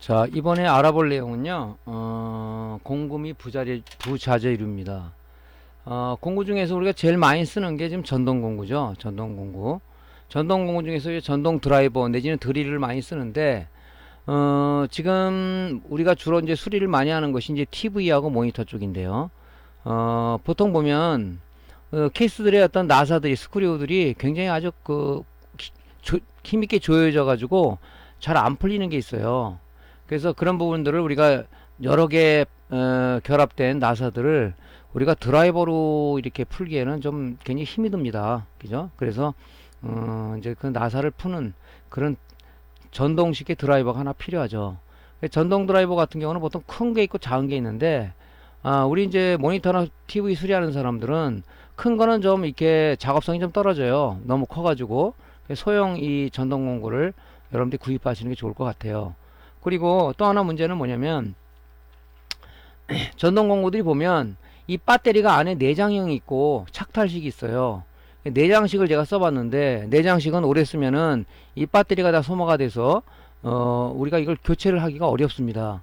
자, 이번에 알아볼 내용은요, 공구 및 부자재 이루입니다. 공구 중에서 우리가 제일 많이 쓰는 게 지금 전동 공구죠. 전동 공구. 전동 공구 중에서 이제 전동 드라이버 내지는 드릴을 많이 쓰는데, 지금 우리가 주로 이제 수리를 많이 하는 것이 이제 TV하고 모니터 쪽인데요. 보통 보면, 케이스들의 어떤 나사들이, 스크류들이 굉장히 아주 힘있게 조여져 가지고 잘 안 풀리는 게 있어요. 그래서 그런 부분들을 우리가 여러 개 결합된 나사들을 우리가 드라이버로 이렇게 풀기에는 좀 굉장히 힘이 듭니다. 그죠? 그래서 이제 그 나사를 푸는 그런 전동식의 드라이버가 하나 필요하죠. 전동 드라이버 같은 경우는 보통 큰 게 있고 작은 게 있는데, 우리 이제 모니터나 TV 수리하는 사람들은 큰 거는 좀 이렇게 작업성이 좀 떨어져요. 너무 커가지고. 소형 이 전동 공구를 여러분들이 구입하시는 게 좋을 것 같아요. 그리고 또 하나 문제는 뭐냐면, 전동 공구들이 보면 이 배터리가 안에 내장형이 있고 착탈식이 있어요. 내장식을 제가 써봤는데, 내장식은 오래 쓰면은 이 배터리가 다 소모가 돼서 우리가 이걸 교체를 하기가 어렵습니다.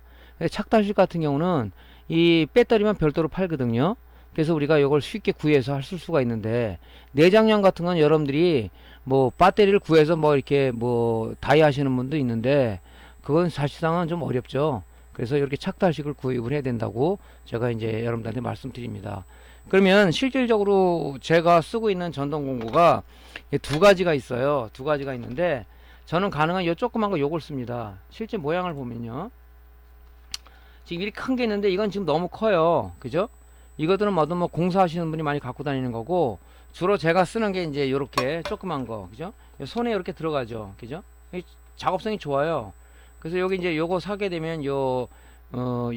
착탈식 같은 경우는 이 배터리만 별도로 팔거든요. 그래서 우리가 이걸 쉽게 구해서 쓸 수가 있는데, 내장형 같은 건 여러분들이 뭐 배터리를 구해서 뭐 이렇게 뭐 다이 하시는 분도 있는데, 그건 사실상은 좀 어렵죠. 그래서 이렇게 착탈식을 구입을 해야 된다고 제가 이제 여러분들한테 말씀드립니다. 그러면 실질적으로 제가 쓰고 있는 전동 공구가 두 가지가 있어요. 두 가지가 있는데, 저는 가능한 요 조그만 거 요걸 씁니다. 실제 모양을 보면요, 지금 이렇게 큰 게 있는데 이건 지금 너무 커요. 그죠? 이것들은 뭐든 뭐 공사하시는 분이 많이 갖고 다니는 거고, 주로 제가 쓰는 게 이제 요렇게 조그만 거. 그죠? 손에 이렇게 들어가죠. 그죠? 작업성이 좋아요. 그래서 여기 이제 요거 사게 되면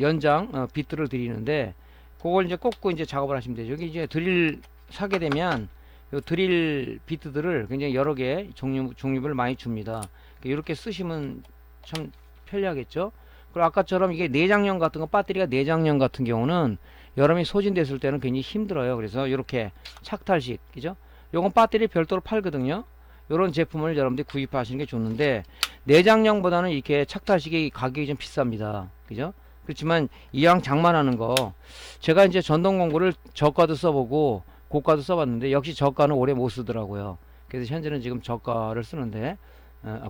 연장 비트를 드리는데, 그걸 이제 꽂고 이제 작업을 하시면 되죠. 여기 이제 드릴 사게 되면 요 드릴 비트들을 굉장히 여러 개 종류를 많이 줍니다. 이렇게 쓰시면 참 편리하겠죠. 그리고 아까처럼 이게 내장형 같은 거, 배터리가 내장형 같은 경우는 여름이 소진됐을 때는 굉장히 힘들어요. 그래서 이렇게 착탈식, 그죠? 요건 배터리 별도로 팔거든요. 요런 제품을 여러분들이 구입하시는 게 좋은데, 내장형보다는 이렇게 착탈식이 가격이 좀 비쌉니다. 그죠? 그렇지만 이왕 장만하는 거, 제가 이제 전동 공구를 저가도 써보고 고가도 써봤는데, 역시 저가는 오래 못 쓰더라고요. 그래서 현재는 지금 저가를 쓰는데,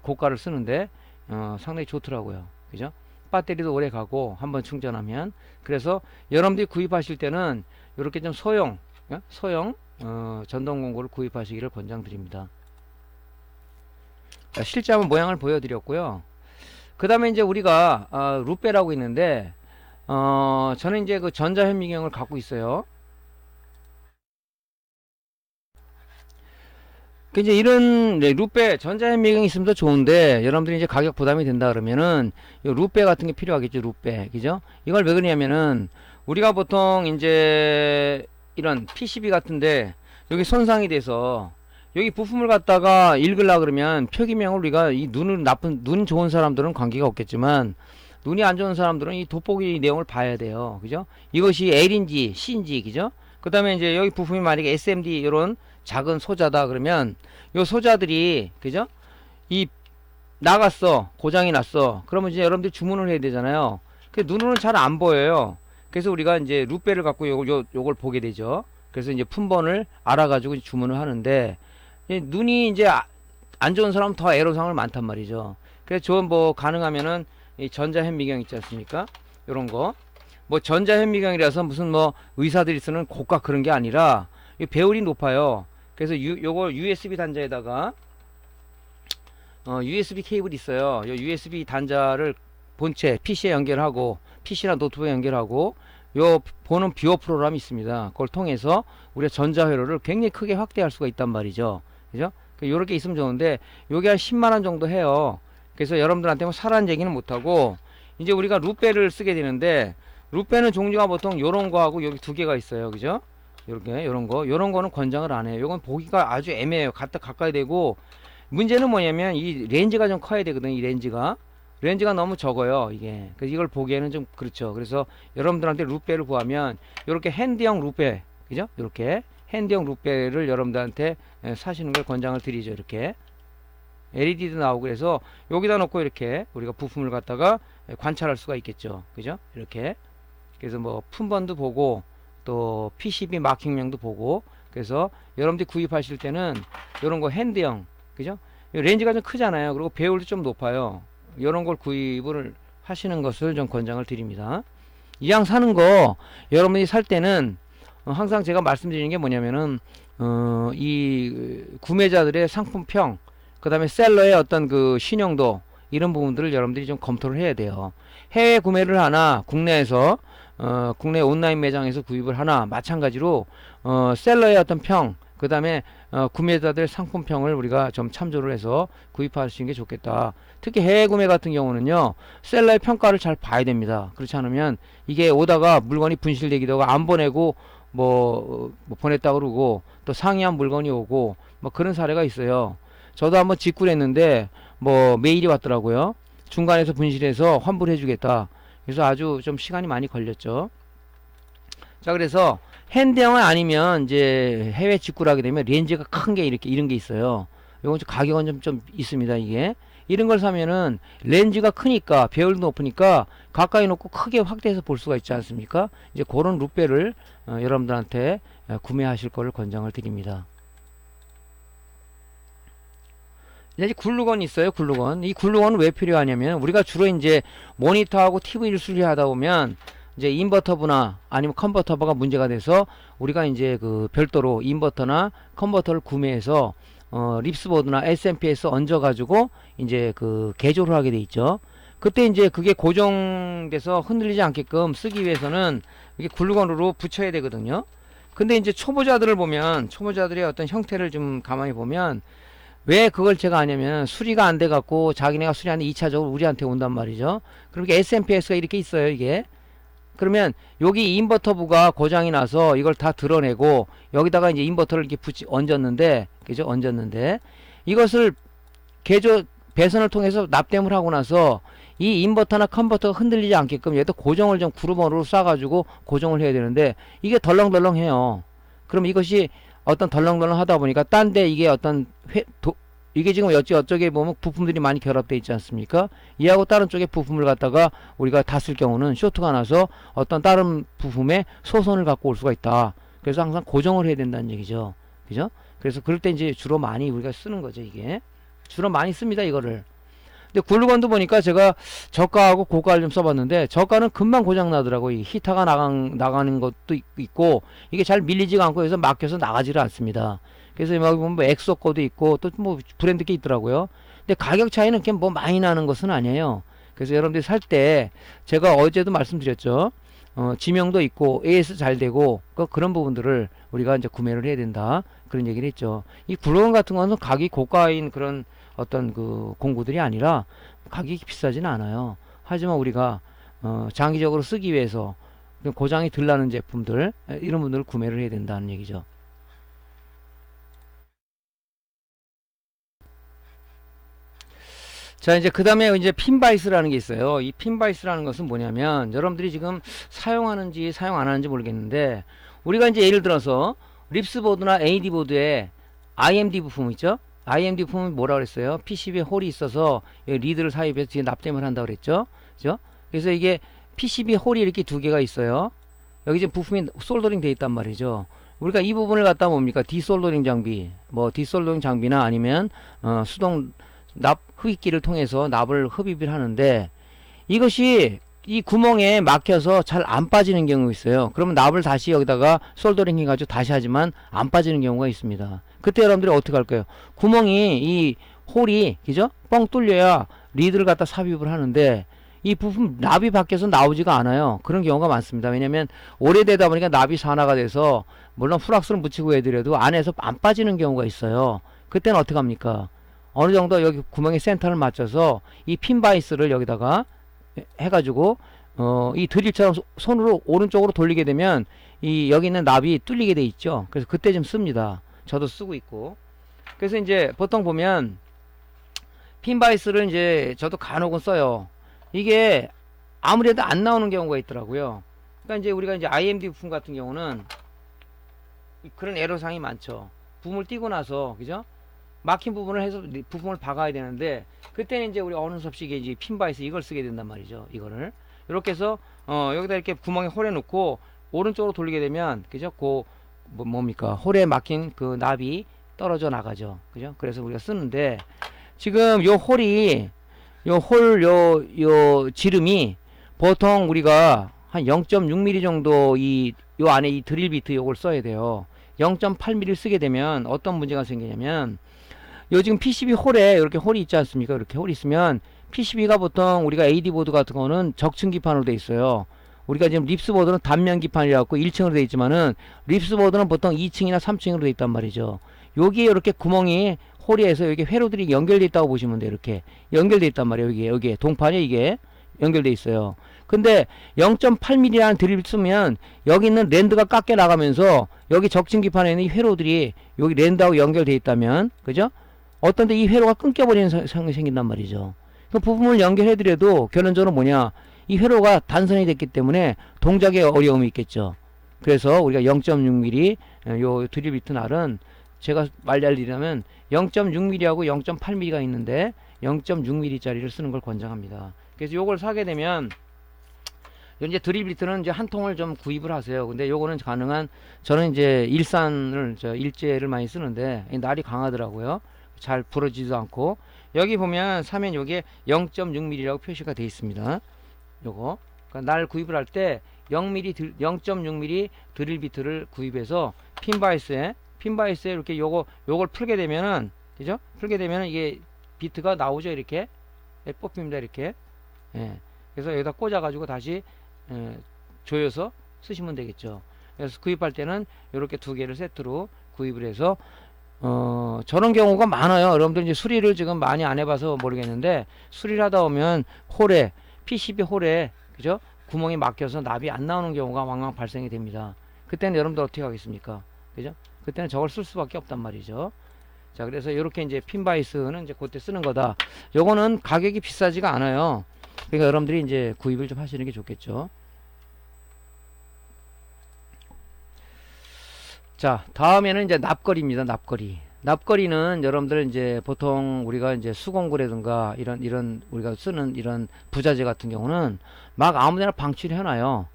고가를 쓰는데 상당히 좋더라고요. 그죠? 배터리도 오래 가고 한번 충전하면. 그래서 여러분들이 구입하실 때는 이렇게 좀 소형 전동 공구를 구입하시기를 권장드립니다. 실제 한번 모양을 보여드렸고요. 그 다음에 이제 우리가 루페라고 있는데, 저는 이제 그 전자현미경을 갖고 있어요. 이제 이런 루페 전자현미경이 있으면 더 좋은데, 여러분들이 이제 가격 부담이 된다 그러면은 이 루페 같은 게 필요하겠죠. 루페, 그죠? 이걸 왜 그러냐면은, 우리가 보통 이제 이런 PCB 같은데 여기 손상이 돼서 여기 부품을 갖다가 읽으려 그러면 표기명을 우리가 이 눈 좋은 사람들은 관계가 없겠지만, 눈이 안 좋은 사람들은 이 돋보기 내용을 봐야 돼요. 그죠? 이것이 L인지 C인지, 그죠? 그 다음에 이제 여기 부품이 만약에 SMD 이런 작은 소자다 그러면 요 소자들이, 그죠? 이 나갔어, 고장이 났어. 그러면 이제 여러분들이 주문을 해야 되잖아요. 그 눈으로는 잘 안 보여요. 그래서 우리가 이제 루페를 갖고 요걸 보게 되죠. 그래서 이제 품번을 알아가지고 주문을 하는데, 눈이 이제 안 좋은 사람은 더 애로사항을 많단 말이죠. 그래서 저는 뭐 가능하면은 이 전자현미경 있지 않습니까? 요런 거. 뭐 전자현미경이라서 무슨 뭐 의사들이 쓰는 고가 그런 게 아니라 배율이 높아요. 그래서 요거 USB 단자에다가 USB 케이블이 있어요. 요 USB 단자를 본체 PC에 연결하고, PC나 노트북에 연결하고, 요 보는 뷰어 프로그램이 있습니다. 그걸 통해서 우리가 전자회로를 굉장히 크게 확대할 수가 있단 말이죠. 그죠? 요렇게 있으면 좋은데, 요게 한 10만원 정도 해요. 그래서 여러분들한테 뭐 사라는 얘기는 못하고, 이제 우리가 루페를 쓰게 되는데, 루페는 종류가 보통 요런 거하고 여기 두 개가 있어요. 그죠? 요렇게, 요런 거는 권장을 안 해요. 요건 보기가 아주 애매해요. 가까이 되고, 문제는 뭐냐면 이 렌즈가 좀 커야 되거든요. 이 렌즈가 너무 적어요. 이게. 그래서 이걸 보기에는 좀 그렇죠. 그래서 여러분들한테 루페를 구하면 요렇게 핸드형 루페, 그죠? 요렇게 핸드형 루페를 여러분들한테 사시는 걸 권장을 드리죠. 이렇게 LED도 나오고 그래서 여기다 놓고 이렇게 우리가 부품을 갖다가 관찰할 수가 있겠죠. 그죠? 이렇게. 그래서 뭐 품번도 보고 또 PCB 마킹명도 보고 그래서 여러분들이 구입하실 때는 이런 거 핸드형 그죠? 렌즈가 좀 크잖아요. 그리고 배율도 좀 높아요. 이런 걸 구입을 하시는 것을 좀 권장을 드립니다. 이왕 사는 거 여러분이 살 때는 항상 제가 말씀드리는 게 뭐냐면은 이 구매자들의 상품평 그 다음에 셀러의 어떤 그 신용도 이런 부분들을 여러분들이 좀 검토를 해야 돼요. 해외 구매를 하나 국내에서 국내 온라인 매장에서 구입을 하나 마찬가지로 셀러의 어떤 평 그 다음에 구매자들 상품평을 우리가 좀 참조를 해서 구입하시는 게 좋겠다. 특히 해외 구매 같은 경우는요 셀러의 평가를 잘 봐야 됩니다. 그렇지 않으면 이게 오다가 물건이 분실되기도 하고 안 보내고 뭐 보냈다 그러고 또 상이한 물건이 오고 뭐 그런 사례가 있어요. 저도 한번 직구를 했는데 뭐 메일이 왔더라고요. 중간에서 분실해서 환불해 주겠다. 그래서 아주 좀 시간이 많이 걸렸죠. 자, 그래서 핸드형은 아니면 이제 해외 직구를 하게 되면 렌즈가 큰 게 이렇게 이런 게 있어요. 이건 좀 가격은 좀 있습니다. 이게 이런 걸 사면은 렌즈가 크니까 배율도 높으니까 가까이 놓고 크게 확대해서 볼 수가 있지 않습니까? 이제 그런 룩배를 여러분들한테 구매하실 거를 권장을 드립니다. 이제 글루건이 있어요. 글루건. 이 글루건은 왜 필요하냐면 우리가 주로 이제 모니터하고 TV를 수리하다 보면 이제 인버터부나 아니면 컨버터부가 문제가 돼서 우리가 이제 그 별도로 인버터나 컨버터를 구매해서 립스보드나 SMPS 얹어 가지고 이제 그 개조를 하게 돼 있죠. 그때 이제 그게 고정돼서 흔들리지 않게끔 쓰기 위해서는 이게 글루건으로 붙여야 되거든요. 근데 이제 초보자들을 보면 초보자들의 어떤 형태를 좀 가만히 보면 왜 그걸 제가 하냐면 수리가 안 돼 갖고 자기네가 수리하는데 2차적으로 우리한테 온단 말이죠. 그러니까 SMPS가 이렇게 있어요. 이게 그러면 여기 인버터부가 고장이 나서 이걸 다 드러내고 여기다가 이제 인버터를 이렇게 얹었는데 그죠? 얹었는데 이것을 개조 배선을 통해서 납땜을 하고 나서 이 인버터나 컨버터가 흔들리지 않게끔 얘도 고정을 좀 구르머로 쏴가지고 고정을 해야 되는데 이게 덜렁덜렁해요. 그럼 이것이 어떤 덜렁덜렁 하다 보니까 딴 데 이게 어떤 이게 지금 어쩌게 보면 부품들이 많이 결합되어 있지 않습니까? 이하고 다른 쪽에 부품을 갖다가 우리가 다 쓸 경우는 쇼트가 나서 어떤 다른 부품에 소선을 갖고 올 수가 있다. 그래서 항상 고정을 해야 된다는 얘기죠. 그죠? 그래서 그럴 때 이제 주로 많이 우리가 쓰는 거죠, 이게. 주로 많이 씁니다, 이거를. 근데 글루건도 보니까 제가 저가하고 고가를 좀 써봤는데 저가는 금방 고장 나더라고요. 이 히터가 나가는 것도 있고 이게 잘 밀리지가 않고 해서 막혀서 나가지를 않습니다. 그래서 여기 보면 뭐 엑소 거도 있고 또 뭐 브랜드 게 있더라고요. 근데 가격 차이는 그렇게 뭐 많이 나는 것은 아니에요. 그래서 여러분들이 살 때 제가 어제도 말씀드렸죠. 지명도 있고 AS 잘 되고 그런 부분들을 우리가 이제 구매를 해야 된다. 그런 얘기를 했죠. 이 글루건 같은 거는 가격이 고가인 그런 어떤 그 공구들이 아니라 가격이 비싸지는 않아요. 하지만 우리가 장기적으로 쓰기 위해서 고장이 덜 나는 제품들 이런 분들을 구매를 해야 된다는 얘기죠. 자, 이제 그 다음에 이제 핀바이스라는 게 있어요. 이 핀바이스라는 것은 뭐냐면 여러분들이 지금 사용하는지 사용 안 하는지 모르겠는데 우리가 이제 예를 들어서 립스보드나 AD보드에 IMD 부품 있죠? IMD 부품은 뭐라 그랬어요? PCB에 홀이 있어서 리드를 삽입해서 뒤에 납땜을 한다고 그랬죠? 그죠? 그래서 이게 PCB 홀이 이렇게 두 개가 있어요. 여기 지금 부품이 솔더링 돼 있단 말이죠. 우리가 이 부분을 갖다 뭡니까? 디솔더링 장비, 뭐 디솔더링 장비나 아니면 수동 납 흡입기를 통해서 납을 흡입을 하는데 이것이 이 구멍에 막혀서 잘 안 빠지는 경우가 있어요. 그러면 납을 다시 여기다가 솔더링 해가지고 다시 하지만 안 빠지는 경우가 있습니다. 그때 여러분들이 어떻게 할까요? 구멍이 이 홀이 그죠? 뻥 뚫려야 리드를 갖다 삽입을 하는데 이 부품 납이 밖에서 나오지가 않아요. 그런 경우가 많습니다. 왜냐면 오래되다 보니까 납이 산화가 돼서 물론 플락스를 묻히고 해드려도 안에서 안 빠지는 경우가 있어요. 그때는 어떻게 합니까? 어느 정도 여기 구멍의 센터를 맞춰서 이 핀바이스를 여기다가 해가지고 이 드릴처럼 손으로 오른쪽으로 돌리게 되면 이 여기 있는 납이 뚫리게 돼 있죠. 그래서 그때 좀 씁니다. 저도 쓰고 있고. 그래서 이제 보통 보면 핀바이스를 이제 저도 간혹은 써요. 이게 아무래도 안 나오는 경우가 있더라고요. 그러니까 이제 우리가 이제 IMD 부품 같은 경우는 그런 애로사항이 많죠. 부품을 띄고 나서 그죠? 막힌 부분을 해서 부품을 박아야 되는데, 그때는 이제 우리 어느 수 없이 이제 핀바이스 이걸 쓰게 된단 말이죠. 이거를 이렇게 해서 여기다 이렇게 구멍에 홀에 놓고 오른쪽으로 돌리게 되면, 그죠? 뭡니까? 홀에 막힌 그 납이 떨어져 나가죠. 그죠? 그래서 우리가 쓰는데, 지금 요 홀이, 요 지름이 보통 우리가 한 0.6mm 정도 요 안에 이 드릴 비트 요걸 써야 돼요. 0.8mm 쓰게 되면 어떤 문제가 생기냐면, 요 지금 PCB 홀에 이렇게 홀이 있지 않습니까? 이렇게 홀이 있으면 PCB가 보통 우리가 AD 보드 같은 거는 적층 기판으로 돼 있어요. 우리가 지금 립스 보드는 단면 기판이라 갖고 1층으로 돼 있지만은 립스 보드는 보통 2층이나 3층으로 돼 있단 말이죠. 여기에 이렇게 구멍이 홀이에서 여기 회로들이 연결돼 있다고 보시면 돼요. 이렇게 연결돼 있단 말이에요. 여기에 동판에 이게 연결돼 있어요. 근데 0.8mm라는 드립을 쓰면 여기 있는 랜드가 깎여 나가면서 여기 적층 기판에 있는 이 회로들이 여기 랜드하고 연결돼 있다면, 그죠? 어떤 데 이 회로가 끊겨버리는 상황이 생긴단 말이죠. 그 부품을 연결해드려도 결론적으로 뭐냐, 이 회로가 단선이 됐기 때문에 동작에 어려움이 있겠죠. 그래서 우리가 0.6mm 요 드릴 비트 날은 제가 알려드리려면 0.6mm하고 0.8mm가 있는데 0.6mm 짜리를 쓰는 걸 권장합니다. 그래서 요걸 사게 되면, 이제 드릴 비트는 이제 한 통을 좀 구입을 하세요. 근데 요거는 가능한, 저는 이제 일제를 많이 쓰는데 날이 강하더라고요. 잘 부러지지도 않고. 여기 보면 사면 요게 0.6mm라고 표시가 되어 있습니다. 요거. 그러니까 날 구입을 할 때 0.6mm 드릴 비트를 구입해서 핀바이스에 이렇게 요걸 풀게 되면은, 그죠? 풀게 되면은 이게 비트가 나오죠. 이렇게. 뽑힙니다. 이렇게. 예. 그래서 여기다 꽂아 가지고 다시 조여서 쓰시면 되겠죠. 그래서 구입할 때는 이렇게 두 개를 세트로 구입을 해서 저런 경우가 많아요. 여러분들 이제 수리를 지금 많이 안 해봐서 모르겠는데, 수리를 하다 보면 PCB 홀에, 그죠? 구멍이 막혀서 납이 안 나오는 경우가 왕왕 발생이 됩니다. 그때는 여러분들 어떻게 하겠습니까? 그죠? 그때는 저걸 쓸 수밖에 없단 말이죠. 자, 그래서 이렇게 이제 핀바이스는 이제 그때 쓰는 거다. 요거는 가격이 비싸지가 않아요. 그러니까 여러분들이 이제 구입을 좀 하시는 게 좋겠죠. 자, 다음에는 이제 납거리입니다. 납거리는 여러분들 이제 보통 우리가 이제 수공구라든가 이런 우리가 쓰는 이런 부자재 같은 경우는 막 아무데나 방치를 해놔요.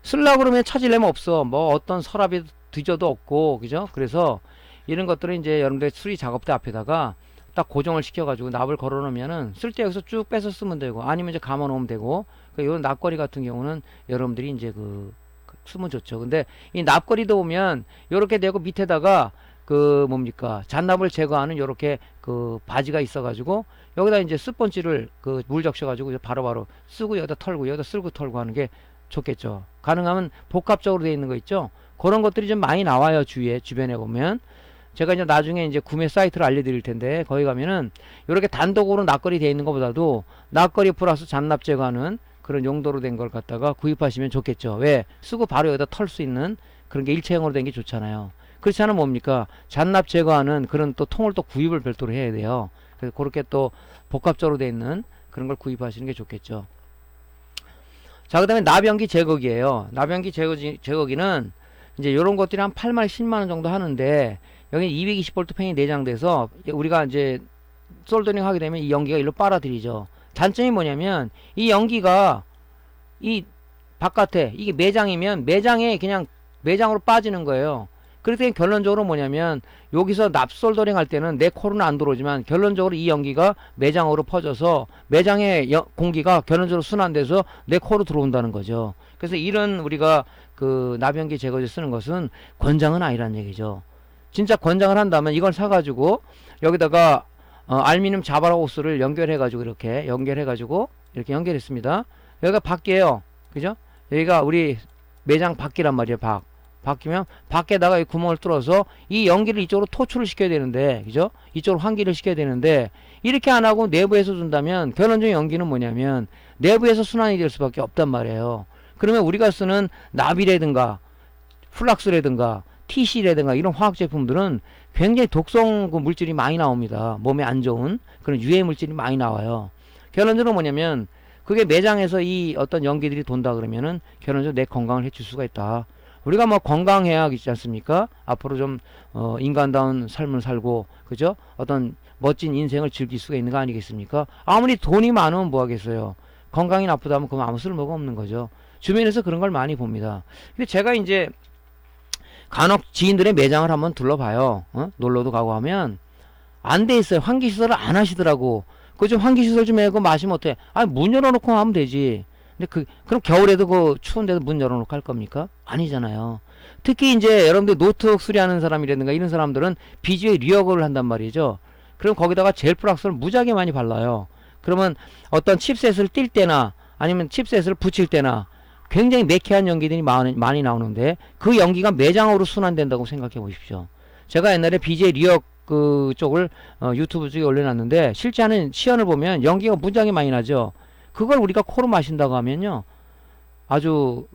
쓰려고 그러면 찾으려면 없어. 뭐 어떤 서랍이 뒤져도 없고, 그죠? 그래서 이런 것들은 이제 여러분들 수리 작업 대 앞에다가 딱 고정을 시켜가지고 납을 걸어 놓으면은 쓸 때 여기서 쭉 빼서 쓰면 되고, 아니면 이제 감아 놓으면 되고, 요 납거리 같은 경우는 여러분들이 이제 쓰면 좋죠. 근데 이 납거리도 보면 요렇게 되고 밑에다가 뭡니까, 잔납을 제거하는 요렇게 바지가 있어가지고 여기다 이제 스펀지를 물 적셔가지고 바로바로 쓰고 여기다 털고 여기다 쓸고 털고 하는 게 좋겠죠. 가능하면 복합적으로 되어 있는 거 있죠. 그런 것들이 좀 많이 나와요. 주변에 보면. 제가 이제 나중에 이제 구매 사이트를 알려드릴 텐데, 거기 가면은 이렇게 단독으로 납거리 되어 있는 것보다도 납거리 플러스 잔납 제거하는 그런 용도로 된 걸 갖다가 구입하시면 좋겠죠. 왜? 쓰고 바로 여기다 털 수 있는 그런 게 일체형으로 된 게 좋잖아요. 그렇지 않으면 뭡니까? 잔납 제거하는 그런 또 통을 또 구입을 별도로 해야 돼요. 그래서 그렇게 또 복합적으로 되어 있는 그런 걸 구입하시는 게 좋겠죠. 자, 그 다음에 나변기 제거기예요. 나변기 제거기는 이제 요런 것들이 한 8만 10만원 정도 하는데, 여기 220V 팬이 내장돼서 우리가 이제 솔더링 하게 되면 이 연기가 일로 빨아들이죠. 단점이 뭐냐면 이 연기가 이 바깥에, 이게 매장이면 매장에 그냥 매장으로 빠지는 거예요. 그래서 결론적으로 뭐냐면 여기서 납 솔더링 할 때는 내 코로는 안 들어오지만 결론적으로 이 연기가 매장으로 퍼져서 매장의 공기가 결론적으로 순환돼서 내 코로 들어온다는 거죠. 그래서 이런 우리가 나변기 제거제 쓰는 것은 권장은 아니란 얘기죠. 진짜 권장을 한다면 이걸 사가지고 여기다가 알루미늄 자바라 호스를 연결해가지고 이렇게 연결했습니다. 여기가 밖이에요. 그죠? 여기가 우리 매장 밖이란 말이에요. 바뀌면 밖에다가 이 구멍을 뚫어서 이 연기를 이쪽으로 토출을 시켜야 되는데, 그죠? 이쪽으로 환기를 시켜야 되는데, 이렇게 안 하고 내부에서 준다면 결론적인 연기는 뭐냐면 내부에서 순환이 될 수밖에 없단 말이에요. 그러면 우리가 쓰는 납이라든가 플락스라든가 TC라든가 이런 화학 제품들은 굉장히 독성 물질이 많이 나옵니다. 몸에 안 좋은 그런 유해 물질이 많이 나와요. 결론적으로 뭐냐면 그게 매장에서 이 어떤 연기들이 돈다 그러면은 결론적으로 내 건강을 해칠 수가 있다. 우리가 뭐 건강해야 있지 않습니까? 앞으로 좀 인간다운 삶을 살고 그죠? 어떤 멋진 인생을 즐길 수가 있는 거 아니겠습니까? 아무리 돈이 많으면 뭐 하겠어요? 건강이 나쁘다면 그럼 아무 쓸모가 없는 거죠. 주변에서 그런 걸 많이 봅니다. 근데 제가 이제 간혹 지인들의 매장을 한번 둘러봐요. 놀러도 가고 하면 안 돼 있어요. 환기시설을 안 하시더라고. 그 좀 환기시설 좀 해고 마시면 어때? 아, 문 열어놓고 하면 되지. 근데 그럼 겨울에도 그 추운데도 문 열어놓고 할 겁니까? 아니잖아요. 특히 이제 여러분들 노트북 수리하는 사람이라든가 이런 사람들은 BGA 리어거를 한단 말이죠. 그럼 거기다가 젤 플락스를 무지하게 많이 발라요. 그러면 어떤 칩셋을 띨 때나 아니면 칩셋을 붙일 때나 굉장히 매캐한 연기들이 많이 나오는데 그 연기가 매장으로 순환된다고 생각해 보십시오. 제가 옛날에 BJ 리어 그 쪽을 유튜브 쪽에 올려놨는데 실제 하는 시연을 보면 연기가 무지하게 많이 나죠. 그걸 우리가 코로 마신다고 하면요 아주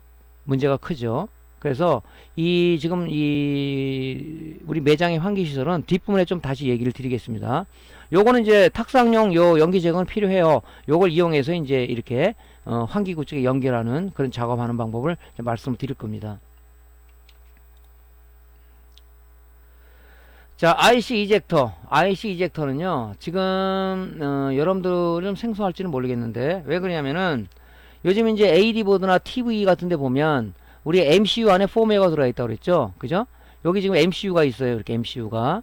문제가 크죠. 그래서 지금 우리 매장의 환기시설은 뒷부분에 좀 다시 얘기를 드리겠습니다. 요거는 이제 탁상용 요 연기 제거는 필요해요. 요걸 이용해서 이제 이렇게 환기구 쪽에 연결하는 그런 작업하는 방법을 말씀을 드릴 겁니다. 자, IC 이젝터는요 지금 여러분들은 생소할지는 모르겠는데 왜 그러냐면은 요즘 이제 AD 보드나 TV 같은 데 보면 우리 MCU 안에 포메어가 들어있다고 그랬죠. 그죠? 여기 지금 MCU가 있어요. 이렇게 MCU가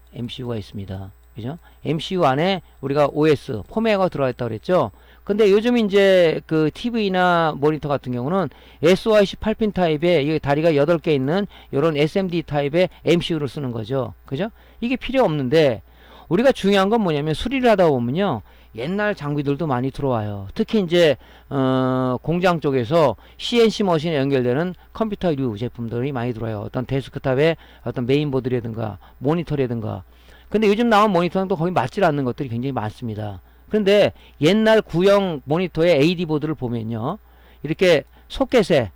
있습니다. 그죠? MCU 안에 우리가 OS, 포메어가 들어있다고 그랬죠. 근데 요즘 이제 그 TV나 모니터 같은 경우는 SoIC 8핀 타입에 이 다리가 8개 있는 이런 SMD 타입의 MCU를 쓰는 거죠. 그죠? 이게 필요 없는데 우리가 중요한 건 뭐냐면 수리를 하다 보면요. 옛날 장비들도 많이 들어와요. 특히 이제 공장 쪽에서 CNC 머신에 연결되는 컴퓨터류 제품들이 많이 들어와요. 어떤 데스크탑에 어떤 메인보드라든가 모니터라든가. 근데 요즘 나온 모니터는 또 거의 맞질 않는 것들이 굉장히 많습니다. 그런데 옛날 구형 모니터의 AD 보드를 보면요. 이렇게 소켓에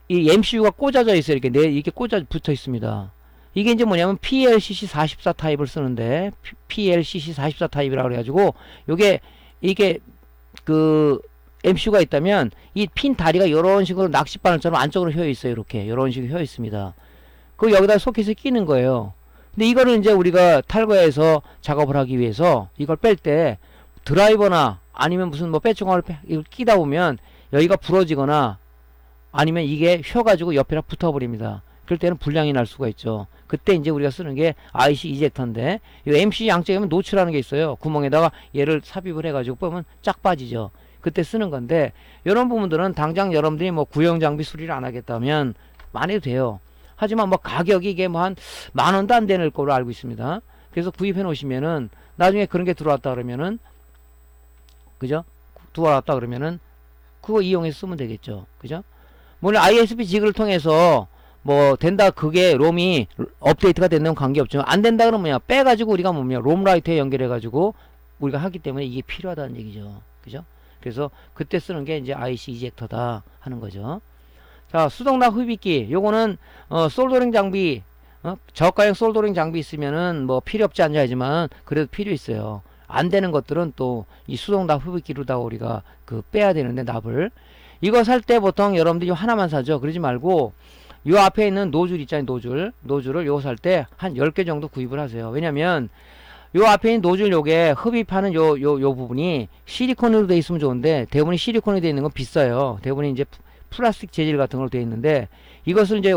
이 MCU가 꽂아져 있어요. 이렇게 꽂아 붙어 있습니다. 이게 이제 뭐냐면 PLCC44 타입을 쓰는데 PLCC44 타입이라고 그래가지고 이게 그 MCU가 있다면 이 핀 다리가 이런 식으로 낚싯바늘처럼 안쪽으로 휘어 있어요. 이런 식으로 휘어 있습니다. 그 여기다 소켓을 끼는 거예요. 근데 이거를 이제 우리가 탈거해서 작업을 하기 위해서 이걸 뺄 때 드라이버나 아니면 무슨 뭐 배추광을 끼다 보면 여기가 부러지거나 아니면 이게 휘어가지고 옆에랑 붙어버립니다. 그럴 때는 불량이 날 수가 있죠. 그때 이제 우리가 쓰는 게 IC 이젝터인데 이 MC 양쪽에 보면 노출하는 게 있어요. 구멍에다가 얘를 삽입을 해가지고 보면 쫙 빠지죠. 그때 쓰는 건데 이런 부분들은 당장 여러분들이 뭐 구형 장비 수리를 안 하겠다면 안 해도 돼요. 하지만 뭐 가격이 이게 뭐 한 10,000원도 안 되는 걸로 알고 있습니다. 그래서 구입해 놓으시면은 나중에 그런 게 들어왔다 그러면은 그죠? 들어왔다 그러면은 그거 이용해서 쓰면 되겠죠. 그죠? 물론 ISP 지그를 통해서 뭐 된다 그게 롬이 업데이트가 된다면 관계없지만 안 된다 그러면 뭐냐 빼가지고 우리가 뭐냐 롬라이트에 연결해가지고 우리가 하기 때문에 이게 필요하다는 얘기죠. 그죠? 그래서 그때 쓰는 게 이제 IC 이젝터다 하는 거죠. 자, 수동락 흡입기 요거는 솔더링 장비 저가형 솔더링 장비 있으면은 뭐 필요 없지 않냐 하지만 그래도 필요 있어요. 안 되는 것들은 또 이 수동락 흡입기로다 우리가 그 빼야 되는데 납을 이거 살 때 보통 여러분들이 하나만 사죠. 그러지 말고 요 앞에 있는 노즐 있잖아요. 노즐을 요거 살 때 한 10개 정도 구입을 하세요. 왜냐면 요 앞에 있는 노즐 요게 흡입하는 요 부분이 실리콘으로 돼 있으면 좋은데 대부분이 실리콘이 돼 있는 건 비싸요. 대부분이 이제 플라스틱 재질 같은 걸로 돼 있는데 이것을 이제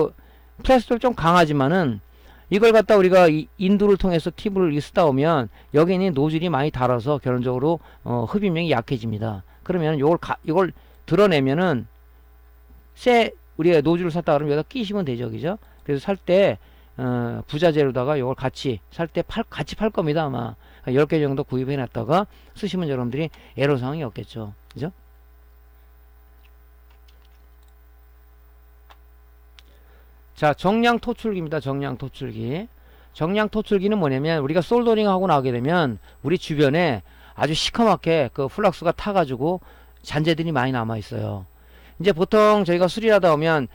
플라스틱을 좀 강하지만은 이걸 갖다 우리가 인두를 통해서 팁을 쓰다 보면 여기 있는 노즐이 많이 닳아서 결론적으로 흡입력이 약해집니다. 그러면 이걸 드러내면은 우리가 노즐을 샀다 그러면 여기다 끼시면 되죠. 그죠? 그래서 살 때 부자재로다가 이걸 같이 살 때 같이 팔 겁니다. 아마 10개 정도 구입해 놨다가 쓰시면 여러분들이 애로사항이 없겠죠. 그죠? 자, 정량 토출기입니다. 정량 토출기. 정량 토출기는 뭐냐면 우리가 솔더링 하고 나오게 되면 우리 주변에 아주 시커멓게 그 플럭스가 타가지고 잔재들이 많이 남아 있어요. 이제 보통 저희가 수리를 하다 보면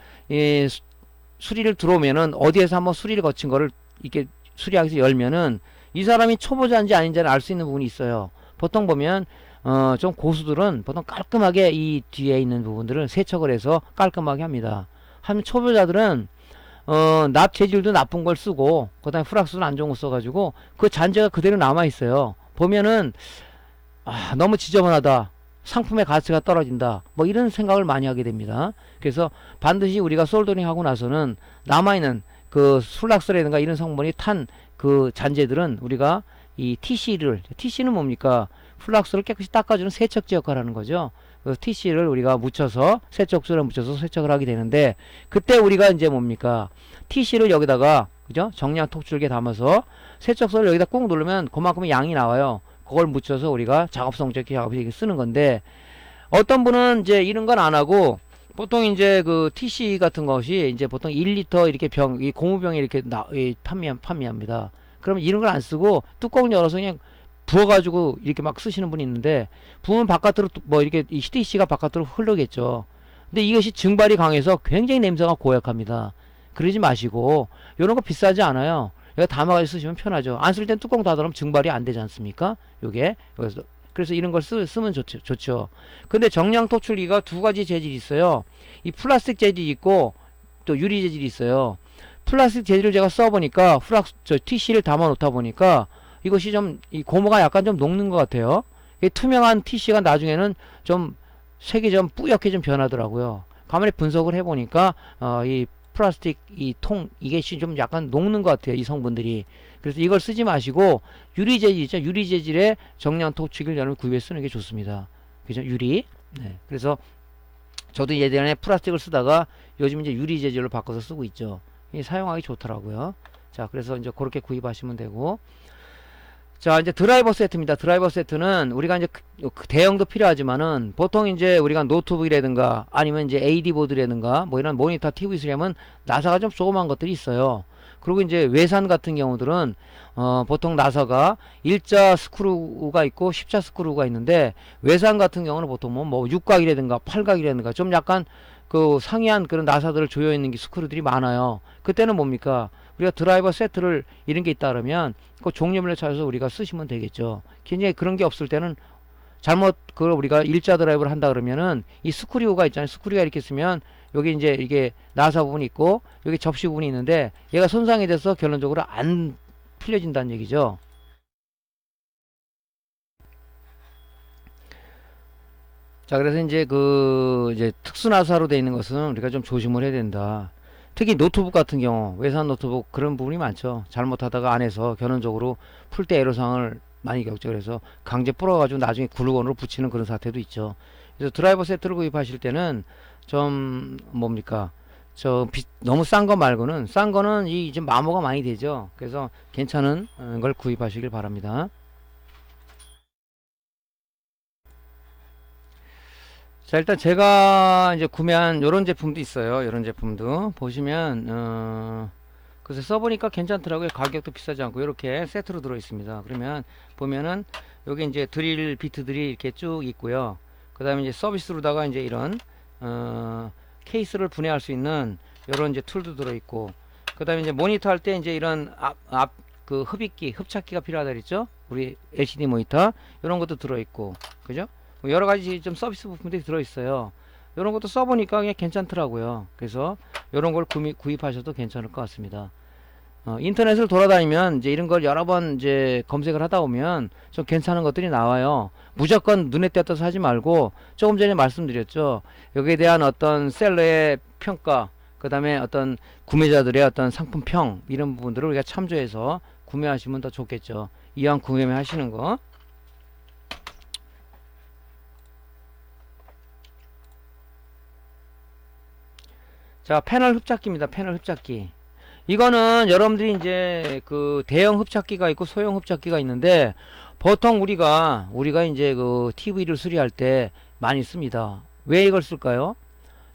수리를 들어오면은 어디에서 한번 수리를 거친 거를 이렇게 수리하기 위해서 열면은 이 사람이 초보자인지 아닌지를 알 수 있는 부분이 있어요. 보통 보면 좀 고수들은 보통 깔끔하게 이 뒤에 있는 부분들을 세척을 해서 깔끔하게 합니다. 한 초보자들은 납 재질도 나쁜 걸 쓰고 그다음에 프락스는 안 좋은 거 써가지고 그 잔재가 그대로 남아 있어요. 보면은 너무 지저분하다. 상품의 가치가 떨어진다. 뭐 이런 생각을 많이 하게 됩니다. 그래서 반드시 우리가 솔더링 하고 나서는 남아있는 그 플락스라든가 이런 성분이 탄 그 잔재들은 우리가 이 TC는 뭡니까? 플락스를 깨끗이 닦아주는 세척제 역할을 하는 거죠. 그 TC를 우리가 묻혀서 세척수를 묻혀서 세척을 하게 되는데 그때 우리가 이제 뭡니까? TC를 여기다가 그죠? 정량 톡줄기에 담아서 세척소를 여기다 꾹 누르면 그만큼의 양이 나와요. 그걸 묻혀서 우리가 작업성적 작업에 쓰는 건데 어떤 분은 이제 이런 건 안 하고 보통 이제 그 TC 같은 것이 이제 보통 1리터 이렇게 이 고무병에 이렇게 판매합니다. 그러면 이런 걸 안 쓰고 뚜껑 열어서 그냥 부어가지고 이렇게 막 쓰시는 분이 있는데 부으면 바깥으로 뭐 이렇게 이 TC가 바깥으로 흐르겠죠. 근데 이것이 증발이 강해서 굉장히 냄새가 고약합니다. 그러지 마시고 이런 거 비싸지 않아요. 여기 담아가지고 쓰시면 편하죠. 안 쓸 땐 뚜껑 닫아놓으면 증발이 안 되지 않습니까? 요게 그래서 이런 걸 쓰면 좋죠. 근데 정량 토출기가 두 가지 재질이 있어요. 이 플라스틱 재질이 있고 또 유리 재질이 있어요. 플라스틱 재질을 제가 써보니까 TC를 담아 놓다 보니까 이것이 좀 이 고무가 약간 좀 녹는 것 같아요. 이 투명한 TC가 나중에는 좀 색이 좀 뿌옇게 좀 변하더라고요. 가만히 분석을 해보니까 이 플라스틱 이게 좀 약간 녹는 것 같아요. 이 성분들이. 그래서 이걸 쓰지 마시고 유리 재질 있죠. 유리 재질의 정량 토축을 여러분 구입해 쓰는 게 좋습니다. 그죠? 유리. 네. 그래서 저도 예전에 플라스틱을 쓰다가 요즘 이제 유리 재질로 바꿔서 쓰고 있죠. 사용하기 좋더라고요. 자, 그래서 이제 그렇게 구입하시면 되고. 자, 이제 드라이버 세트입니다. 드라이버 세트는 우리가 이제 대형도 필요하지만은 보통 이제 우리가 노트북이라든가 아니면 이제 AD 보드라든가 뭐 이런 모니터 TV 쓰려면 나사가 좀 조그만 것들이 있어요. 그리고 이제 외산 같은 경우들은 보통 나사가 일자 스크루가 있고 십자 스크루가 있는데 외산 같은 경우는 보통 뭐 육각이라든가 팔각이라든가 좀 약간 그 상이한 그런 나사들을 조여 있는 게 스크루들이 많아요. 그때는 뭡니까? 우리가 드라이버 세트를 이런 게 있다 그러면 그 종류별로 찾아서 우리가 쓰시면 되겠죠. 굉장히 그런 게 없을 때는 잘못 그걸 우리가 일자 드라이브를 한다 그러면은 이 스크류가 있잖아요. 스크류가 이렇게 있으면 여기 이제 이게 나사 부분이 있고 여기 접시 부분이 있는데 얘가 손상이 돼서 결론적으로 안 풀려진다는 얘기죠. 자, 그래서 이제 이제 특수 나사로 되어 있는 것은 우리가 좀 조심을 해야 된다. 특히 노트북 같은 경우, 외산 노트북 그런 부분이 많죠. 잘못하다가 안에서 결론적으로 풀 때 애로사항을 많이 겪죠. 그래서 강제 풀어가지고 나중에 글루건으로 붙이는 그런 사태도 있죠. 그래서 드라이버 세트를 구입하실 때는 좀 뭡니까? 너무 싼 거 말고는 싼 거는 이제 마모가 많이 되죠. 그래서 괜찮은 걸 구입하시길 바랍니다. 자, 일단 제가 이제 구매한 요런 제품도 있어요. 요런 제품도 보시면 그래서 써보니까 괜찮더라고요. 가격도 비싸지 않고 이렇게 세트로 들어 있습니다. 그러면 보면은 여기 이제 드릴 비트들이 이렇게 쭉 있고요. 그 다음에 이제 서비스로다가 이제 이런 케이스를 분해할 수 있는 요런 이제 툴도 들어 있고, 그 다음에 이제 모니터 할 때 이제 이런 그 흡착기가 필요하다 그랬죠. 우리 LCD 모니터 이런 것도 들어 있고, 그죠? 여러 가지 좀 서비스 부품들이 들어 있어요. 이런 것도 써보니까 그냥 괜찮더라고요. 그래서 이런 걸 구입하셔도 괜찮을 것 같습니다. 인터넷을 돌아다니면 이제 이런 걸 여러 번 이제 검색을 하다 보면 좀 괜찮은 것들이 나와요. 무조건 눈에 띄어서 하지 말고 조금 전에 말씀드렸죠. 여기에 대한 어떤 셀러의 평가, 그 다음에 어떤 구매자들의 어떤 상품평 이런 부분들을 우리가 참조해서 구매하시면 더 좋겠죠. 이왕 구매하시는 거. 자, 패널 흡착기입니다. 패널 흡착기. 이거는 여러분들이 이제 그 대형 흡착기가 있고 소형 흡착기가 있는데 보통 우리가 이제 그 TV를 수리할 때 많이 씁니다. 왜 이걸 쓸까요?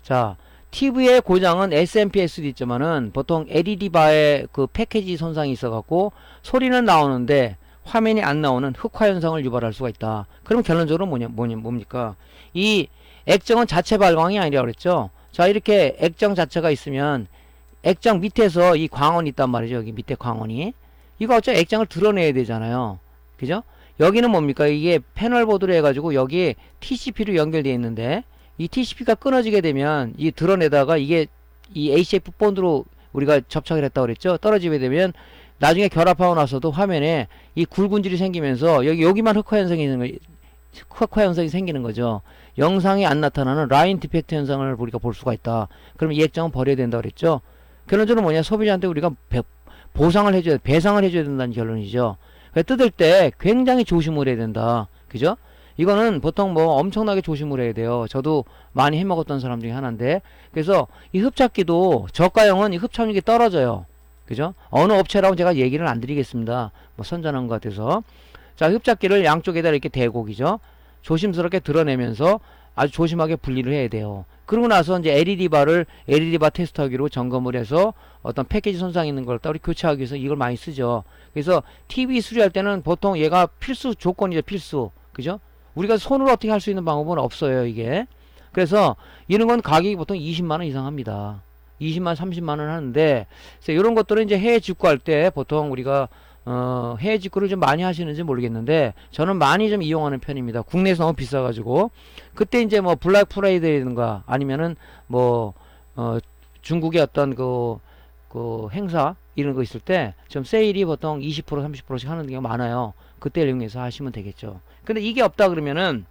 자, TV의 고장은 SMPS도 있지만은 보통 LED 바에 그 패키지 손상이 있어 갖고 소리는 나오는데 화면이 안 나오는 흑화 현상을 유발할 수가 있다. 그럼 결론적으로 뭡니까? 이 액정은 자체 발광이 아니라 그랬죠. 자, 이렇게 액정 자체가 있으면 액정 밑에서 이 광원이 있단 말이죠. 여기 밑에 광원이. 이거 어차피 액정을 드러내야 되잖아요. 그죠? 여기는 뭡니까? 이게 패널 보드로 해가지고 여기 TCP로 연결되어 있는데 이 TCP가 끊어지게 되면 이 드러내다가 이게 이 ACF 본드로 우리가 접착을 했다고 그랬죠. 떨어지게 되면 나중에 결합하고 나서도 화면에 이 굵은질이 생기면서 여기만 흑화 현상이 생기는 거죠. 영상에 안 나타나는 라인 디펙트 현상을 우리가 볼 수가 있다. 그러면 이 액정은 버려야 된다 그랬죠. 결론적으로 뭐냐, 소비자한테 우리가 배상을 해줘야 된다는 결론이죠. 뜯을 때 굉장히 조심을 해야 된다. 그죠? 이거는 보통 뭐 엄청나게 조심을 해야 돼요. 저도 많이 해먹었던 사람 중에 하나인데, 그래서 이 흡착기도 저가형은 이 흡착력이 떨어져요. 그죠? 어느 업체라고 제가 얘기를 안 드리겠습니다. 뭐 선전한 것 같아서. 자, 흡착기를 양쪽에다 이렇게 대고, 그죠? 조심스럽게 드러내면서 아주 조심하게 분리를 해야 돼요. 그러고 나서 이제 LED 바 테스터기로 점검을 해서 어떤 패키지 손상 있는 걸 따로 교체하기 위해서 이걸 많이 쓰죠. 그래서 TV 수리할 때는 보통 얘가 필수 조건이죠, 필수. 그죠? 우리가 손으로 어떻게 할 수 있는 방법은 없어요, 이게. 그래서 이런 건 가격이 보통 20만원 이상 합니다. 20만, 30만원 하는데, 그래서 이런 것들은 이제 해외 직구할 때 보통 우리가 해외 직구를 좀 많이 하시는지 모르겠는데, 저는 많이 좀 이용하는 편입니다. 국내에서 너무 비싸가지고. 그때 이제 뭐 블랙 프라이데이든가 아니면은 뭐, 중국의 어떤 그 행사 이런 거 있을 때 좀 세일이 보통 20% 30%씩 하는 경우가 많아요. 그때 이용해서 하시면 되겠죠. 근데 이게 없다 그러면은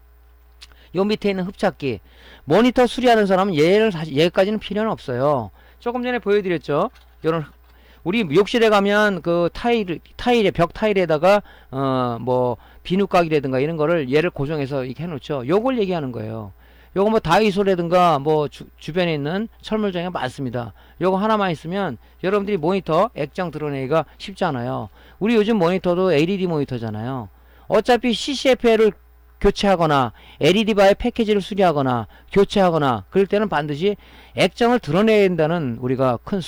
요 밑에 있는 흡착기, 모니터 수리하는 사람은 얘까지는 필요는 없어요. 조금 전에 보여드렸죠. 요런 우리 욕실에 가면 그 벽 타일에다가 뭐 비누각이라든가 이런 거를 얘를 고정해서 이렇게 해놓죠. 요걸 얘기하는 거예요. 요거 뭐 다이소라든가 뭐 주변에 있는 철물점에 많습니다. 요거 하나만 있으면 여러분들이 모니터 액정 드러내기가 쉽지 않아요. 우리 요즘 모니터도 LED 모니터잖아요. 어차피 CCFL을 교체하거나 LED바의 패키지를 수리하거나 교체하거나 그럴 때는 반드시 액정을 드러내야 된다는 우리가 큰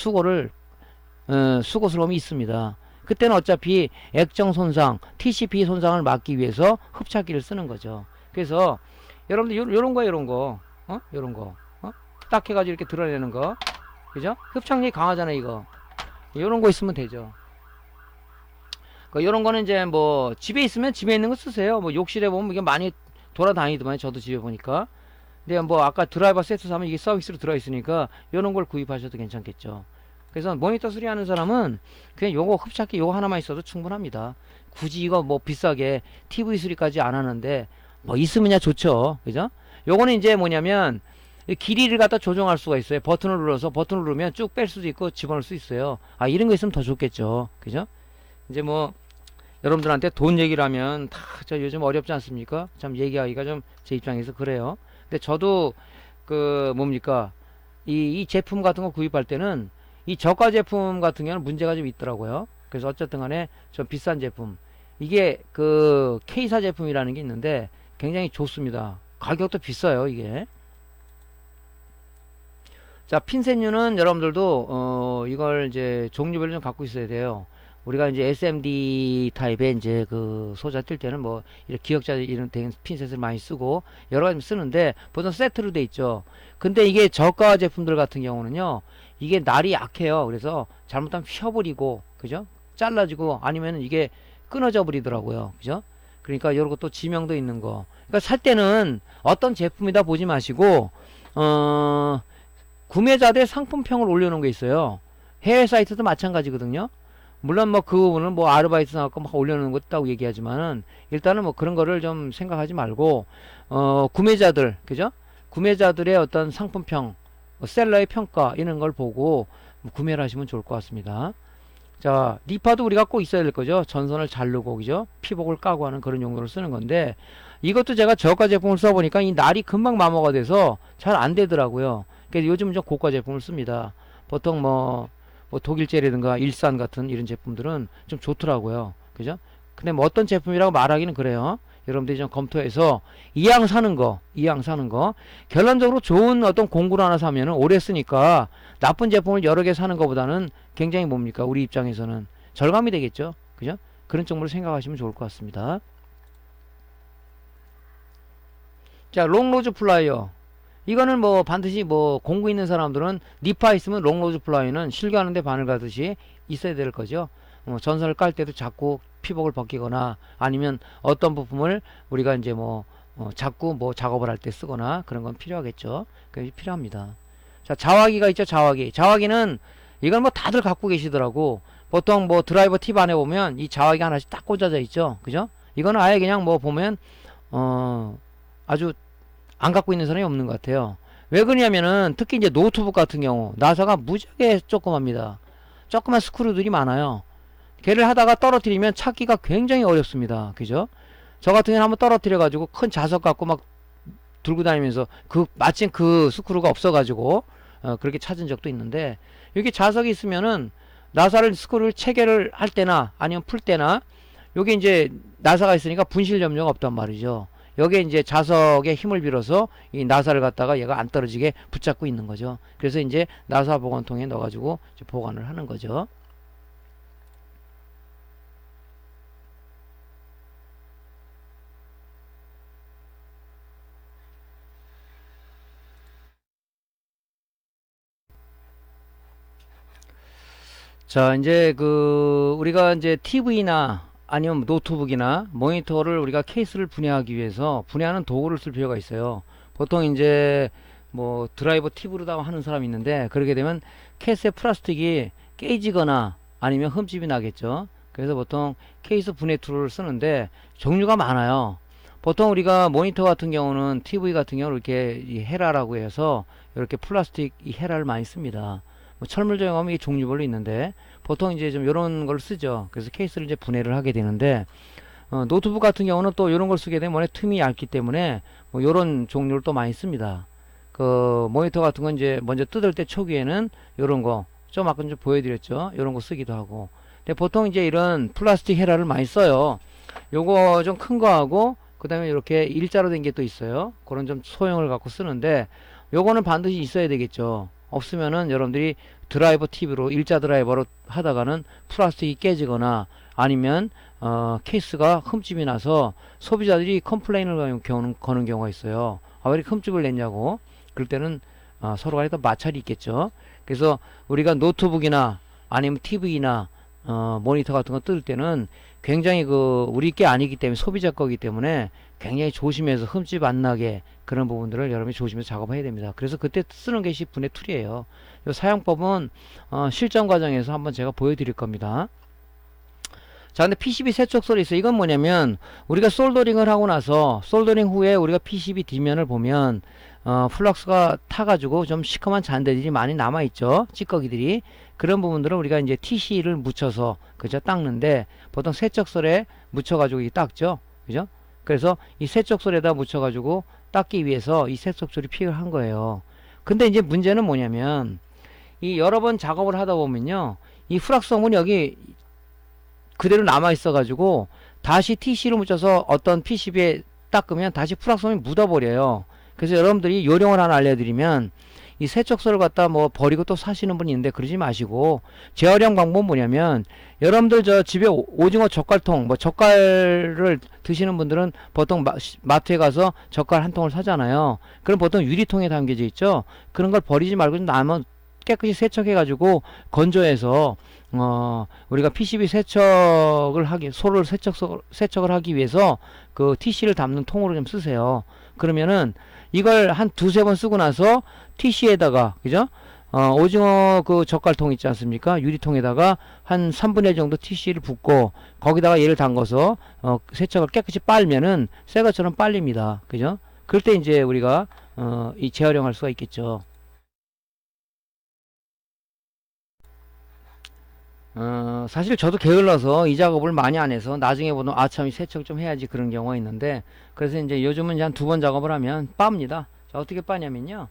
수고스러움이 있습니다. 그때는 어차피 액정 손상, TCP 손상을 막기 위해서 흡착기를 쓰는 거죠. 그래서 여러분들 요런 거, 요런 거, 딱 해가지고 이렇게 드러내는 거, 그죠? 흡착력이 강하잖아, 이거. 요런 거 있으면 되죠. 요런 거는 이제 뭐, 집에 있으면 집에 있는 거 쓰세요. 뭐, 욕실에 보면 이게 많이 돌아다니더만, 저도 집에 보니까. 근데 뭐, 아까 드라이버 세트 사면 이게 서비스로 들어있으니까, 요런 걸 구입하셔도 괜찮겠죠. 그래서 모니터 수리하는 사람은 그냥 요거 흡착기 요거 하나만 있어도 충분합니다. 굳이 이거 뭐 비싸게 TV 수리까지 안 하는데, 뭐 있으면야 좋죠. 그죠? 요거는 이제 뭐냐면 길이를 갖다 조정할 수가 있어요. 버튼을 누르면 쭉 뺄 수도 있고 집어넣을 수 있어요. 아, 이런 거 있으면 더 좋겠죠. 그죠? 이제 뭐 여러분들한테 돈 얘기를 하면 다 저 요즘 어렵지 않습니까? 참 얘기하기가 좀 제 입장에서 그래요. 근데 저도 그 뭡니까? 이 제품 같은 거 구입할 때는 이 저가 제품 같은 경우는 문제가 좀 있더라고요. 그래서 어쨌든 간에 좀 비싼 제품, 이게 그 K사 제품이라는 게 있는데 굉장히 좋습니다. 가격도 비싸요, 이게. 자, 핀셋류는 여러분들도 이걸 이제 종류별로 좀 갖고 있어야 돼요. 우리가 이제 SMD 타입의 이제 그 소자 뜰 때는 뭐 이렇게 기역자 이런 된 핀셋을 많이 쓰고 여러 가지 쓰는데 보통 세트로 돼 있죠. 근데 이게 저가 제품들 같은 경우는요, 이게 날이 약해요. 그래서 잘못하면 휘어버리고, 그죠? 잘라지고 아니면 이게 끊어져 버리더라고요. 그죠? 그러니까 이런 것도 지명도 있는 거. 그러니까 살 때는 어떤 제품이다 보지 마시고 구매자들의 상품평을 올려놓은 게 있어요. 해외 사이트도 마찬가지거든요. 물론 뭐 그 부분은 뭐 아르바이트 나갖고 막 올려놓는 거 있다고 얘기하지만은 일단은 뭐 그런 거를 좀 생각하지 말고 구매자들, 그죠? 구매자들의 어떤 상품평, 셀러의 평가 이런 걸 보고 구매를 하시면 좋을 것 같습니다. 자, 리파도 우리가 꼭 있어야 될 거죠. 전선을 자르고, 그죠? 피복을 까고 하는 그런 용도로 쓰는 건데, 이것도 제가 저가 제품을 써보니까 이 날이 금방 마모가 돼서 잘 안 되더라고요. 그래서 요즘은 좀 고가 제품을 씁니다. 보통 뭐 독일제라든가 일산 같은 이런 제품들은 좀 좋더라고요. 그죠? 근데 뭐 어떤 제품이라고 말하기는 그래요. 여러분들이 좀 검토해서 이왕 사는 거 결론적으로 좋은 어떤 공구를 하나 사면은 오래 쓰니까 나쁜 제품을 여러 개 사는 것보다는 굉장히 뭡니까, 우리 입장에서는 절감이 되겠죠. 그죠? 그런 쪽으로 생각하시면 좋을 것 같습니다. 자, 롱로즈 플라이어, 이거는 뭐 반드시 뭐 공구 있는 사람들은 니파 있으면 롱로즈 플라이어는 실교하는데 바늘 가듯이 있어야 될 거죠. 전선을 깔 때도 자꾸 피복을 벗기거나 아니면 어떤 부품을 우리가 이제 뭐 자꾸 뭐 작업을 할 때 쓰거나 그런 건 필요하겠죠. 그게 필요합니다. 자, 자화기가 있죠, 자화기. 자화기는 이건 뭐 다들 갖고 계시더라고. 보통 뭐 드라이버 팁 안에 보면 이 자화기 하나씩 딱 꽂아져 있죠. 그죠? 이거는 아예 그냥 뭐 보면, 아주 안 갖고 있는 사람이 없는 것 같아요. 왜 그러냐면은 특히 이제 노트북 같은 경우 나사가 무지하게 조그맣니다. 조그만 스크류들이 많아요. 걔를 하다가 떨어뜨리면 찾기가 굉장히 어렵습니다. 그죠? 저 같은 경우는 한번 떨어뜨려 가지고 큰 자석 갖고 막 들고 다니면서 마침 그 스크류가 없어 가지고 그렇게 찾은 적도 있는데, 여기 자석이 있으면은 나사를 스크류를 체결을 할 때나 아니면 풀 때나 여기 이제 나사가 있으니까 분실 염려가 없단 말이죠. 여기에 이제 자석의 힘을 빌어서 이 나사를 갖다가 얘가 안 떨어지게 붙잡고 있는 거죠. 그래서 이제 나사 보관통에 넣어가지고 보관을 하는 거죠. 자, 이제 우리가 이제 TV나 아니면 노트북이나 모니터를 우리가 케이스를 분해하기 위해서 분해하는 도구를 쓸 필요가 있어요. 보통 이제 뭐 드라이버 팁으로 다 하는 사람이 있는데, 그렇게 되면 케이스의 플라스틱이 깨지거나 아니면 흠집이 나겠죠. 그래서 보통 케이스 분해 툴을 쓰는데 종류가 많아요. 보통 우리가 모니터 같은 경우는, TV 같은 경우는 이렇게 이 헤라라고 해서 이렇게 플라스틱 이 헤라를 많이 씁니다. 뭐 철물점에 가면 이 종류별로 있는데 보통 이제 좀 이런 걸 쓰죠. 그래서 케이스를 이제 분해를 하게 되는데, 노트북 같은 경우는 또 이런 걸 쓰게 되면 원래 틈이 얇기 때문에 뭐 이런 종류를 또 많이 씁니다. 그 모니터 같은 건 이제 먼저 뜯을 때 초기에는 이런 거 좀 아까 좀 보여드렸죠. 이런 거 쓰기도 하고. 근데 보통 이제 이런 플라스틱 헤라를 많이 써요. 요거 좀 큰 거 하고 그 다음에 이렇게 일자로 된 게 또 있어요. 그런 좀 소형을 갖고 쓰는데 요거는 반드시 있어야 되겠죠. 없으면은 여러분들이 드라이버 TV로 일자 드라이버로 하다가는 플라스틱이 깨지거나 아니면 케이스가 흠집이 나서 소비자들이 컴플레인을 거는 경우가 있어요. 아, 왜 이렇게 흠집을 냈냐고. 그럴 때는 서로 간에 또 마찰이 있겠죠. 그래서 우리가 노트북이나 아니면 TV나 모니터 같은 거 뜯을 때는 굉장히 우리 게 아니기 때문에 소비자 거기 때문에 굉장히 조심해서 흠집 안 나게 그런 부분들을 여러분이 조심해서 작업해야 됩니다. 그래서 그때 쓰는 것이 분해 툴이에요. 이 사용법은 실전 과정에서 한번 제가 보여드릴 겁니다. 자, 근데 PCB 세척설이 있어요. 이건 뭐냐면 우리가 솔더링을 하고 나서 솔더링 후에 우리가 PCB 뒷면을 보면 플럭스가 타가지고 좀 시커먼 잔대들이 많이 남아있죠. 찌꺼기들이. 그런 부분들은 우리가 이제 TC를 묻혀서 그죠 닦는데, 보통 세척설에 묻혀가지고 닦죠. 그죠? 그래서 이 세척설에다 묻혀가지고 닦기 위해서 이 세척설이 필요한 거예요. 근데 이제 문제는 뭐냐면 이 여러 번 작업을 하다 보면요, 이 플락스 성분이 여기 그대로 남아 있어 가지고 다시 TC를 묻혀서 어떤 PCB에 닦으면 다시 플락스 성분이 묻어버려요. 그래서 여러분들이 요령을 하나 알려드리면, 이 세척소를 갖다 뭐 버리고 또 사시는 분이 있는데 그러지 마시고, 재활용 방법은 뭐냐면, 여러분들 저 집에 오징어 젓갈통, 뭐 젓갈을 드시는 분들은 보통 마트에 가서 젓갈 한 통을 사잖아요. 그럼 보통 유리통에 담겨져 있죠. 그런 걸 버리지 말고 좀 남은 깨끗이 세척해 가지고 건조해서 우리가 PCB 소를 세척을 하기 위해서 그 TC를 담는 통으로 좀 쓰세요. 그러면은 이걸 한 두세 번 쓰고 나서 TC에다가, 그죠? 오징어 그 젓갈통 있지 않습니까? 유리통에다가 한 3분의 1 정도 TC를 붓고 거기다가 얘를 담궈서 세척을 깨끗이 빨면은 새 것처럼 빨립니다. 그죠? 그럴 때 이제 우리가 이 재활용할 수가 있겠죠. 사실 저도 게을러서 이 작업을 많이 안 해서 나중에 보면 참 세척 좀 해야지 그런 경우가 있는데, 그래서 이제 요즘은 한 두 번 작업을 하면 빱니다. 자, 어떻게 빠냐면요.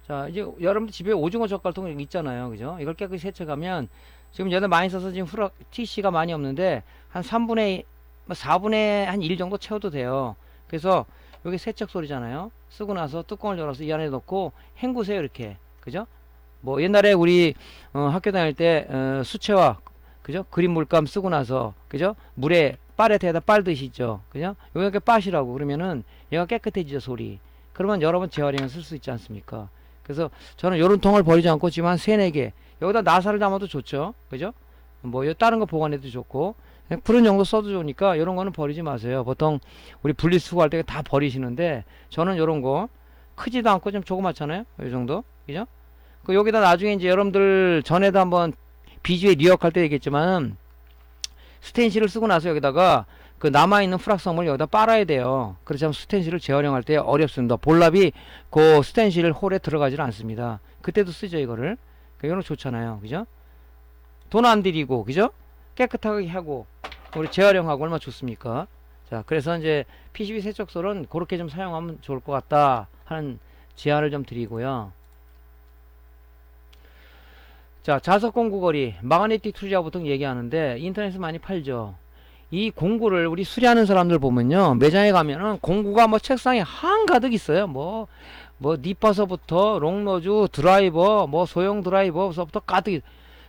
자, 이제 여러분들 집에 오징어 젓갈통 있잖아요. 그죠? 이걸 깨끗이 세척하면, 지금 얘들 많이 써서 지금 TC가 많이 없는데 한 3분의 4분의 한 1 정도 채워도 돼요. 그래서 여기 세척 소리잖아요. 쓰고 나서 뚜껑을 열어서 이 안에 넣고 헹구세요. 이렇게. 그죠? 뭐 옛날에 우리 학교 다닐 때 수채화, 그죠? 그림 물감 쓰고 나서, 그죠? 물에 빨에다가 빨듯이 있죠. 그죠? 이렇게 빠시라고 그러면은 얘가 깨끗해지죠, 소리. 그러면 여러 번 재활용해 쓸 수 있지 않습니까? 그래서 저는 요런 통을 버리지 않고 지금 한 3-4개, 여기다 나사를 담아도 좋죠. 그죠? 뭐 다른 거 보관해도 좋고, 푸른 정도 써도 좋으니까 요런 거는 버리지 마세요. 보통 우리 분리수거할 때 다 버리시는데, 저는 요런 거 크지도 않고 좀 조그맣잖아요. 요 정도. 그죠? 그 여기다 나중에 이제 여러분들 전에도 한번 비주에 리역할 때 얘기했지만 스텐실을 쓰고 나서 여기다가 그 남아있는 프락섬을 여기다 빨아야 돼요. 그렇지 않으면 스텐실을 재활용할 때 어렵습니다. 볼랍이 그 스텐실 홀에 들어가질 않습니다. 그때도 쓰죠 이거를. 이거는 좋잖아요. 그죠? 돈 안 들이고 그죠? 깨끗하게 하고 우리 재활용하고 얼마나 좋습니까? 자, 그래서 이제 PCB 세척솔은 그렇게 좀 사용하면 좋을 것 같다 하는 제안을 좀 드리고요. 자, 자석 공구 거리, 마그네틱 툴이라고 보통 얘기하는데 인터넷에 많이 팔죠. 이 공구를 우리 수리하는 사람들 보면요, 매장에 가면은 공구가 뭐 책상에 한가득 있어요. 뭐 니퍼서부터 롱노즈, 드라이버, 뭐 소형 드라이버서부터 가득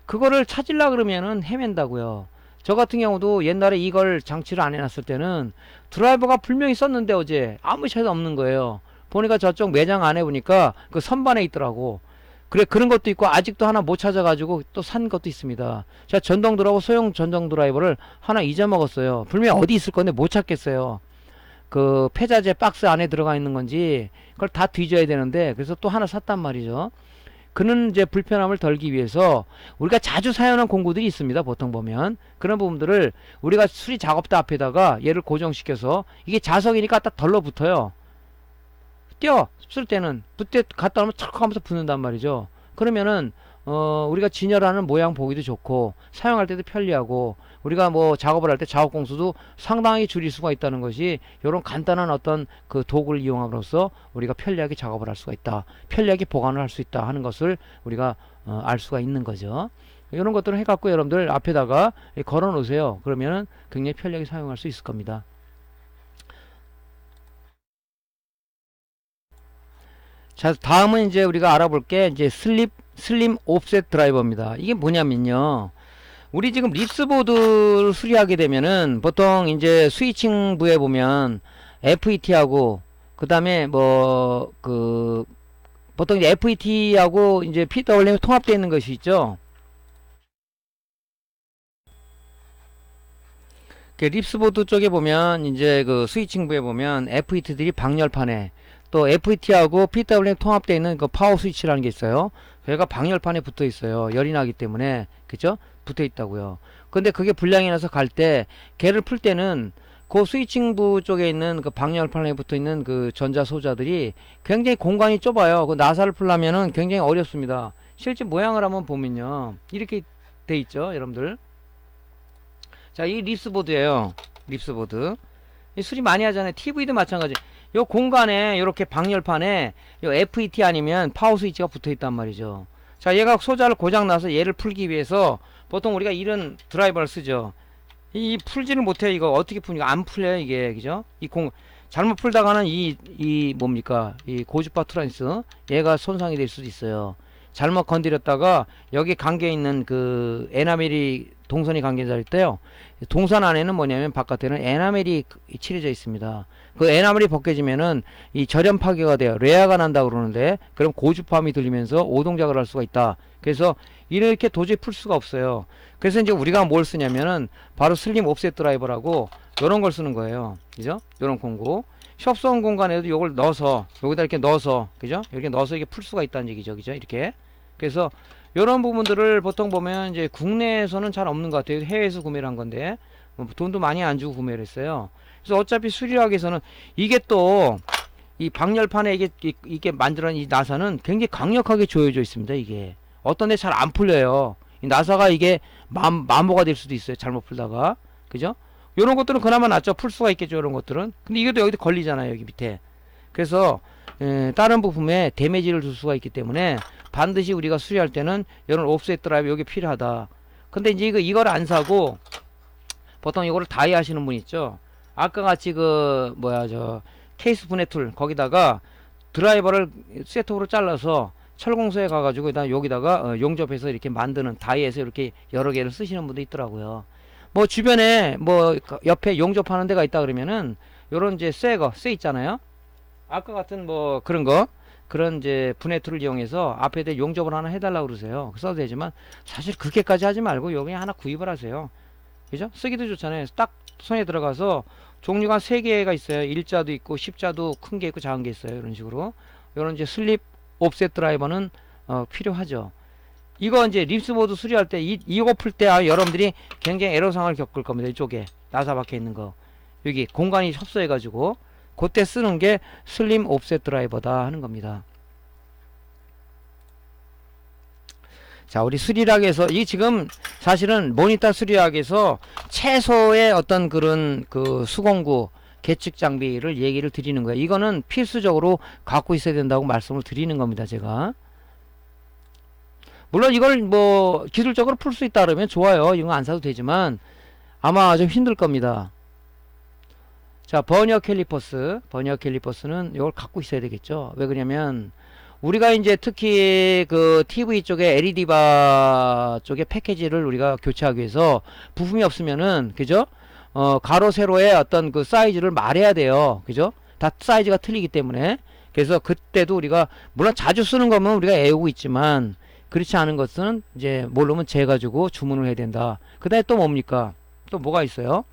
그거를 찾으려 그러면은 헤맨다고요. 저 같은 경우도 옛날에 이걸 장치를 안 해놨을 때는 드라이버가 분명히 썼는데 어제 아무 차이도 없는 거예요. 보니까 저쪽 매장 안에 보니까 그 선반에 있더라고. 그래, 그런 것도 있고 아직도 하나 못 찾아가지고 또 산 것도 있습니다. 제가 전동 드라이버, 소형 전동 드라이버를 하나 잊어먹었어요. 분명히 어디 있을 건데 못 찾겠어요. 그 폐자재 박스 안에 들어가 있는 건지 그걸 다 뒤져야 되는데, 그래서 또 하나 샀단 말이죠. 그는 이제 불편함을 덜기 위해서 우리가 자주 사용하는 공구들이 있습니다. 보통 보면 그런 부분들을 우리가 수리 작업대 앞에다가 얘를 고정시켜서, 이게 자석이니까 딱 덜러붙어요. 띄어 쓸 때는 붙대 갔다 오면 탁 하면서 붙는단 말이죠. 그러면은 우리가 진열하는 모양 보기도 좋고 사용할 때도 편리하고, 우리가 뭐 작업을 할 때 작업 공수도 상당히 줄일 수가 있다는 것이, 이런 간단한 어떤 그 도구를 이용함으로써 우리가 편리하게 작업을 할 수가 있다, 편리하게 보관을 할 수 있다 하는 것을 우리가 알 수가 있는 거죠. 이런 것들을 해갖고 여러분들 앞에다가 걸어 놓으세요. 그러면은 굉장히 편리하게 사용할 수 있을 겁니다. 자, 다음은 이제 우리가 알아볼 게 이제 슬림 옵셋 드라이버입니다. 이게 뭐냐면요, 우리 지금 립스보드를 수리하게 되면은 보통 이제 스위칭부에 보면 FET하고 그 다음에 뭐 그 보통 이제 FET하고 이제 PWM 통합되어 있는 것이 있죠. 그 립스보드 쪽에 보면 이제 그 스위칭부에 보면 FET들이 방열판에, 또 FET하고 PWM 통합되어 있는 그 파워 스위치라는 게 있어요. 걔가 방열판에 붙어 있어요. 열이 나기 때문에. 그죠? 붙어 있다고요. 근데 그게 불량이 나서 갈 때, 걔를 풀 때는 그 스위칭부 쪽에 있는 그 방열판에 붙어 있는 그 전자 소자들이 굉장히 공간이 좁아요. 그 나사를 풀려면은 굉장히 어렵습니다. 실제 모양을 한번 보면요, 이렇게 돼 있죠, 여러분들. 자, 이 립스보드예요. 립스보드. 이 수리 많이 하잖아요. TV도 마찬가지. 요 공간에 이렇게 방열판에 요 FET 아니면 파워 스위치가 붙어 있단 말이죠. 자, 얘가 소자를 고장 나서 얘를 풀기 위해서 보통 우리가 이런 드라이버를 쓰죠. 이 풀지를 못해요. 이거 어떻게 푸니까 안 풀려요, 이게. 그죠? 잘못 풀다가는 이 뭡니까? 이 고주파 트랜스, 얘가 손상이 될 수도 있어요. 잘못 건드렸다가 여기 감겨 있는 그 에나멜이 동선이 감겨 있대요. 동선 안에는 뭐냐면 바깥에는 에나멜이 칠해져 있습니다. 그 에나멜이 벗겨지면은 이 절연 파괴가 돼요. 레아가 난다 그러는데, 그럼 고주파음이 들리면서 오동작을 할 수가 있다. 그래서 이렇게 도저히 풀 수가 없어요. 그래서 이제 우리가 뭘 쓰냐면은 바로 슬림 옵셋 드라이버라고 요런 걸 쓰는 거예요. 그죠? 요런 공구. 협소한 공간에도 요걸 넣어서, 여기다 이렇게 넣어서, 그죠? 이렇게 넣어서 이게 풀 수가 있다는 얘기죠. 그죠? 이렇게. 그래서 요런 부분들을 보통 보면 이제 국내에서는 잘 없는 것 같아요. 해외에서 구매를 한 건데 돈도 많이 안 주고 구매를 했어요. 그래서 어차피 수리를 하기 위해서는, 이게 또 이 방열판에 이게 만들어낸 이 나사는 굉장히 강력하게 조여져 있습니다. 이게 어떤 데 잘 안 풀려요. 이 나사가 이게 마모가 될 수도 있어요. 잘못 풀다가. 그죠? 요런 것들은 그나마 낫죠. 풀 수가 있겠죠. 요런 것들은. 근데 이것도 여기 걸리잖아요. 여기 밑에. 그래서 다른 부품에 데미지를 줄 수가 있기 때문에 반드시 우리가 수리할 때는 이런 옵셋 드라이브 여기 필요하다. 근데 이제 이걸 안 사고 보통 이거를 다이 하시는 분 있죠. 아까 같이 그 케이스 분해 툴 거기다가 드라이버를 세트로 잘라서 철공소에 가가지고 일단 여기다가 용접해서 이렇게 만드는, 다이에서 이렇게 여러 개를 쓰시는 분도 있더라고요. 뭐 주변에 뭐 옆에 용접하는 데가 있다 그러면은 요런 이제 쇠 있잖아요. 아까 같은 뭐 그런 이제 분해 툴을 이용해서 앞에다 용접을 하나 해달라고 그러세요. 써도 되지만 사실 그렇게까지 하지 말고 여기 하나 구입을 하세요. 그죠? 쓰기도 좋잖아요. 딱 손에 들어가서 종류가 3개가 있어요. 일자도 있고 십자도 큰 게 있고 작은 게 있어요. 이런 식으로. 이런 이제 슬립 옵셋 드라이버는 필요하죠. 이거 이제 립스보드 수리할 때 이거 풀 때 여러분들이 굉장히 애로사항을 겪을 겁니다. 이쪽에 나사 박혀 있는 거 여기 공간이 협소해 가지고 그때 쓰는 게 슬림 옵셋 드라이버다 하는 겁니다. 자, 우리 수리락에서 이 지금 사실은 모니터 수리락에서 최소의 어떤 그런 그 수공구 계측 장비를 얘기를 드리는 거예요. 이거는 필수적으로 갖고 있어야 된다고 말씀을 드리는 겁니다. 제가 물론 이걸 뭐 기술적으로 풀 수 있다 그러면 좋아요. 이거 안 사도 되지만 아마 좀 힘들 겁니다. 자, 버니어 캘리퍼스는 이걸 갖고 있어야 되겠죠. 왜 그러냐면 우리가 이제 특히 그 TV 쪽에 LED 바 쪽에 패키지를 우리가 교체하기 위해서 부품이 없으면은 그죠? 가로 세로의 어떤 그 사이즈를 말해야 돼요. 그죠? 다 사이즈가 틀리기 때문에 그래서 그때도 우리가 물론 자주 쓰는 거면 우리가 애우고 있지만 그렇지 않은 것은 이제 모르면 재가지고 주문을 해야 된다. 그 다음에 또 뭡니까? 또 뭐가 있어요?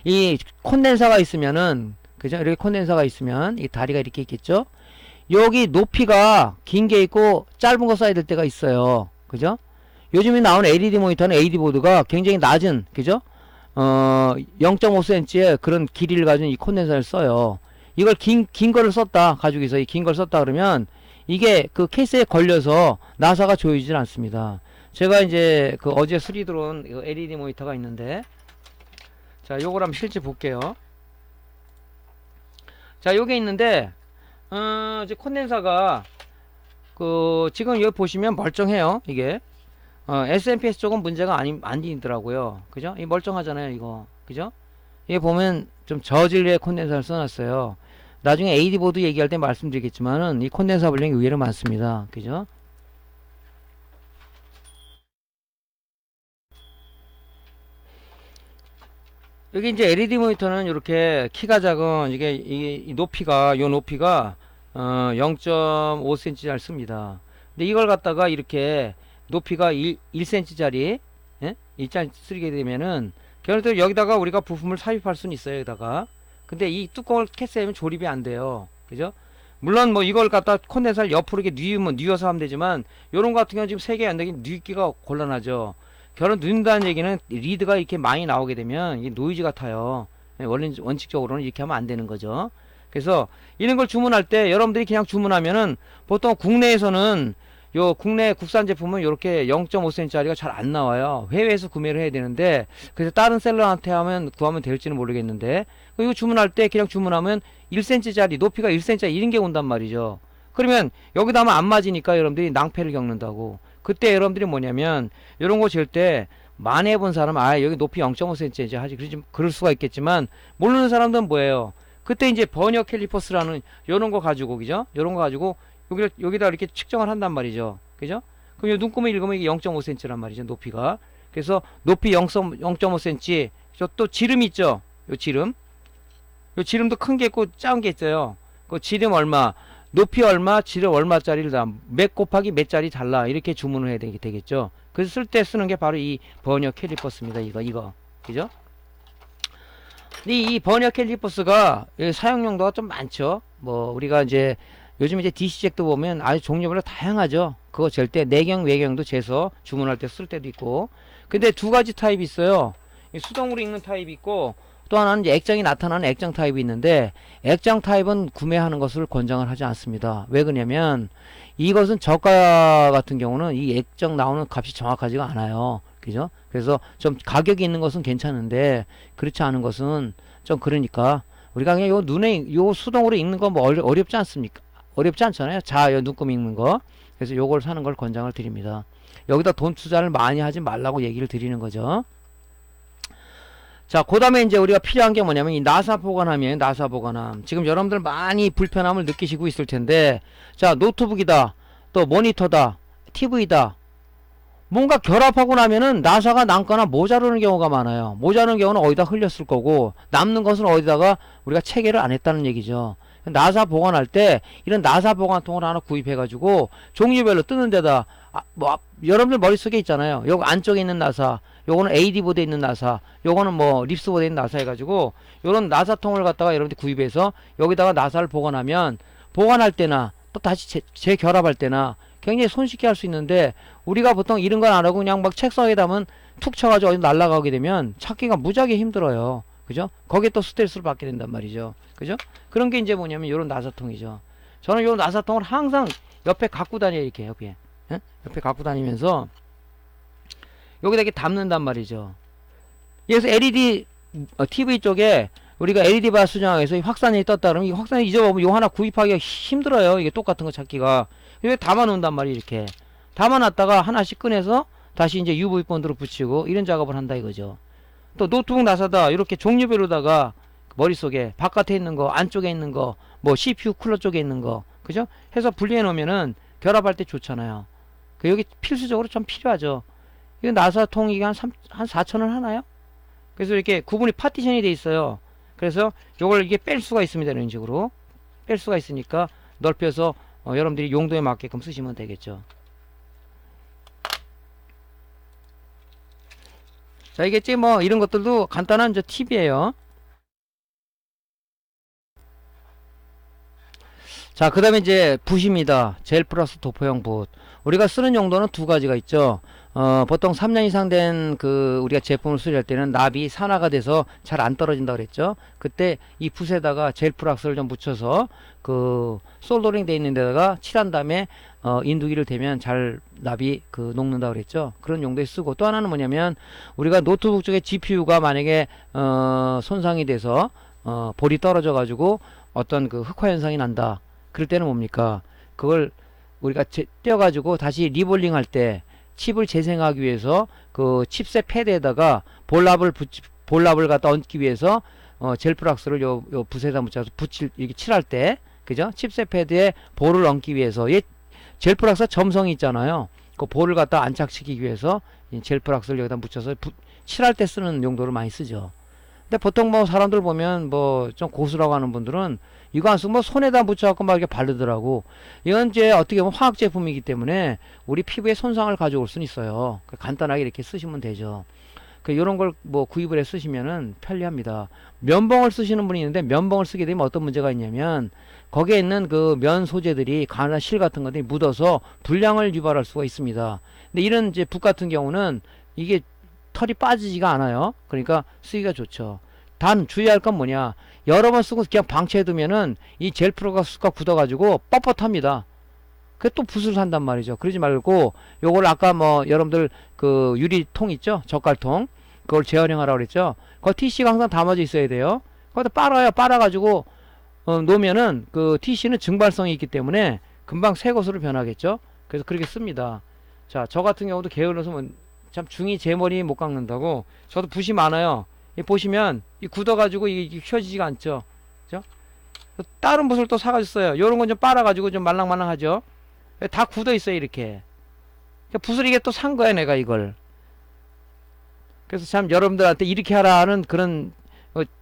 이 콘덴서가 있으면은 그죠? 이렇게 콘덴서가 있으면 이 다리가 이렇게 있겠죠? 여기 높이가 긴 게 있고 짧은 거 써야 될 때가 있어요. 그죠? 요즘에 나온 LED 모니터는 LED 보드가 굉장히 낮은 그죠? 0.5cm의 그런 길이를 가진 이 콘덴서를 써요. 이걸 긴 거를 썼다 가지고 있어. 이 긴 걸 썼다 그러면 이게 그 케이스에 걸려서 나사가 조이질 않습니다. 제가 이제 그 어제 수리 들어온 LED 모니터가 있는데 자, 요걸 한번 실제 볼게요. 자, 요게 있는데 이제 콘덴서가 그 지금 여기 보시면 멀쩡해요. 이게 SMPS 쪽은 문제가 아니더라고요. 그죠? 이 멀쩡하잖아요. 이거 그죠? 이게 보면 좀 저질의 콘덴서를 써놨어요. 나중에 AD 보드 얘기할 때 말씀드리겠지만은 이 콘덴서 분량이 의외로 많습니다. 그죠? 여기 이제 LED 모니터는 이렇게 키가 작은 이게 이 높이가 요 높이가 0.5cm 잘 씁니다. 근데 이걸 갖다가 이렇게 높이가 1cm 짜리 예? 이짤 쓰게 되면은 결국 여기다가 우리가 부품을 삽입할 수는 있어요. 여기다가 근데 이 뚜껑을 캐스하면 조립이 안 돼요. 그죠? 물론 뭐 이걸 갖다 콘덴서를 옆으로 이렇게 뉘어서 하면 되지만 요런 거 같은 경우는 지금 3개 안 되긴 뉘기가 곤란하죠. 결혼 뉘는다는 얘기는 리드가 이렇게 많이 나오게 되면 이게 노이즈 같아요. 원칙적으로는 이렇게 하면 안 되는 거죠. 그래서 이런 걸 주문할 때 여러분들이 그냥 주문하면은 보통 국내에서는 요 국내 국산 제품은 이렇게 0.5cm 짜리가 잘 안 나와요. 해외에서 구매를 해야 되는데 그래서 다른 셀러한테 구하면 될지는 모르겠는데 이거 주문할 때 그냥 주문하면 1cm 짜리 높이가 1cm 이런 게 온단 말이죠. 그러면 여기다 하면 안 맞으니까 여러분들이 낭패를 겪는다고. 그때 여러분들이 뭐냐면 이런 거 잴 때 많이 해본 사람 여기 높이 0.5cm지 하지 그럴 수가 있겠지만 모르는 사람들은 뭐예요? 그때 이제 버니어 캘리퍼스라는 요런 거 가지고 그죠? 요런 거 가지고 여기다 이렇게 측정을 한단 말이죠. 그죠? 그럼 요 눈금을 읽으면 이게 0.5cm란 말이죠. 높이가. 그래서 높이 0.5cm 또 지름 있죠? 요 지름도 큰 게 있고 작은 게 있어요. 그 지름 얼마 높이 얼마 지름 얼마짜리를 다 몇 곱하기 몇 짜리 달라 이렇게 주문을 해야 되겠죠. 그래서 쓸 때 쓰는 게 바로 이 버니어 캘리퍼스입니다. 이거 그죠? 이 버니어 캘리퍼스가 사용 용도가 좀 많죠. 뭐 우리가 이제 요즘 이제 DC잭도 보면 아주 종류별로 다양하죠. 그거 잴 때 내경 외경도 재서 주문할 때 쓸 때도 있고. 근데 두 가지 타입이 있어요. 수동으로 읽는 타입이 있고 또 하나는 이제 액정이 나타나는 액정 타입이 있는데 액정 타입은 구매하는 것을 권장을 하지 않습니다. 왜 그러냐면 이것은 저가 같은 경우는 이 액정 나오는 값이 정확하지가 않아요. 그죠? 그래서 좀 가격이 있는 것은 괜찮은데 그렇지 않은 것은 좀 그러니까 우리가 그냥 요 수동으로 읽는 거 뭐 어렵지 않습니까? 어렵지 않잖아요. 요 눈금 읽는 거. 그래서 요걸 사는 걸 권장을 드립니다. 여기다 돈 투자를 많이 하지 말라고 얘기를 드리는 거죠. 자, 그 다음에 이제 우리가 필요한 게 뭐냐면 이 나사 보관함이에요. 나사 보관함. 지금 여러분들 많이 불편함을 느끼시고 있을 텐데 자, 노트북이다. 또 모니터다. TV다. 뭔가 결합하고 나면은 나사가 남거나 모자르는 경우가 많아요. 모자르는 경우는 어디다 흘렸을 거고 남는 것은 어디다가 우리가 체계를 안 했다는 얘기죠. 나사 보관할 때 이런 나사 보관통을 하나 구입해 가지고 종류별로 뜨는 데다 여러분들 머릿속에 있잖아요. 요거 안쪽에 있는 나사, 요거는 AD 보드에 있는 나사, 요거는 뭐 립스 보드에 있는 나사 해가지고 요런 나사통을 갖다가 여러분들 구입해서 여기다가 나사를 보관하면 보관할 때나 또 다시 재결합할 때나 굉장히 손쉽게 할 수 있는데 우리가 보통 이런 건 안 하고 그냥 막 책상에 담은 툭 쳐가지고 어디 날아가게 되면 찾기가 무지하게 힘들어요. 그죠? 거기에 또 스트레스를 받게 된단 말이죠. 그죠? 그런 게 이제 뭐냐면 요런 나사통이죠. 저는 요 나사통을 항상 옆에 갖고 다녀요. 이렇게 옆에. 예? 옆에 갖고 다니면서 여기다 이렇게 담는단 말이죠. 그래서 LED TV 쪽에 우리가 LED 바 수정해서 확산이 떴다 그러면 이 확산이 잊어버리면 요 하나 구입하기가 힘들어요. 이게 똑같은 거 찾기가. 여기 담아 놓는단 말이에요. 이렇게 담아 놨다가 하나씩 꺼내서 다시 이제 UV 본드로 붙이고 이런 작업을 한다 이거죠. 또 노트북 나사다 이렇게 종류별로다가 머릿속에 바깥에 있는 거 안쪽에 있는 거 뭐 CPU 쿨러 쪽에 있는 거 그죠? 해서 분리해 놓으면은 결합할 때 좋잖아요. 그 여기 필수적으로 좀 필요하죠. 이거 나사통 이게 한 4,000원 하나요? 그래서 이렇게 구분이 파티션이 돼 있어요. 그래서 요걸 이게 뺄 수가 있습니다. 이런 식으로 뺄 수가 있으니까 넓혀서 여러분들이 용도에 맞게끔 쓰시면 되겠죠. 자, 이게 이제 뭐 이런 것들도 간단한 저 팁이에요. 자, 그 다음에 이제 붓입니다. 젤 플러스 도포형 붓. 우리가 쓰는 용도는 두 가지가 있죠. 보통 3년 이상 된 우리가 제품을 수리할 때는 납이 산화가 돼서 잘 안 떨어진다 그랬죠. 그때 이 붓에다가 젤 플락스를 좀 묻혀서 솔더링 돼 있는 데다가 칠한 다음에 인두기를 대면 잘 납이 녹는다 그랬죠. 그런 용도에 쓰고 또 하나는 뭐냐면 우리가 노트북 쪽에 GPU가 만약에 손상이 돼서 볼이 떨어져 가지고 어떤 흑화 현상이 난다. 그럴 때는 뭡니까? 그걸 우리가 떼어가지고 다시 리볼링 할 때 칩을 재생하기 위해서 칩셋 패드에다가 볼랍을 갖다 얹기 위해서 젤 플락스를 요 붓에다 묻혀서 이렇게 칠할 때 그죠? 칩셋 패드에 볼을 얹기 위해서 젤 플락스 점성이 있잖아요. 그 볼을 갖다 안착시키기 위해서 젤 플락스를 여기다 묻혀서 칠할 때 쓰는 용도를 많이 쓰죠. 근데 보통 뭐 사람들 보면 뭐 좀 고수라고 하는 분들은 이거 안 쓰고 뭐 손에다 묻혀갖고 막 이렇게 바르더라고. 이건 이제 어떻게 보면 화학 제품이기 때문에 우리 피부에 손상을 가져올 수는 있어요. 간단하게 이렇게 쓰시면 되죠. 이런 걸 뭐 구입을 해 쓰시면은 편리합니다. 면봉을 쓰시는 분이 있는데 면봉을 쓰게 되면 어떤 문제가 있냐면 거기에 있는 면 소재들이 가나 실 같은 것들이 묻어서 불량을 유발할 수가 있습니다. 근데 이런 이제 붓 같은 경우는 이게 털이 빠지지가 않아요. 그러니까 쓰기가 좋죠. 단 주의할 건 뭐냐, 여러 번 쓰고 그냥 방치해 두면은 이 젤 플러스가 굳어가지고 뻣뻣합니다. 그게 또 붓을 산단 말이죠. 그러지 말고 요걸 아까 뭐 여러분들 유리통 있죠, 젓갈통, 그걸 재활용하라고 그랬죠. 그 TC가 항상 담아져 있어야 돼요. 거기다 빨아요. 빨아가지고 놓으면은 TC는 증발성이 있기 때문에 금방 새 것으로 변하겠죠. 그래서 그렇게 씁니다. 자, 저 같은 경우도 게을러서 참 중이 제 머리 못 깎는다고 저도 붓이 많아요. 보시면 이 굳어가지고 이게 휘어지지가 않죠. 그죠? 다른 붓을 또 사가졌어요. 요런 건 좀 빨아가지고 좀 말랑말랑하죠. 다 굳어 있어요. 이렇게 붓을 이게 또 산 거야 내가 이걸. 그래서 참 여러분들한테 이렇게 하라 하는 그런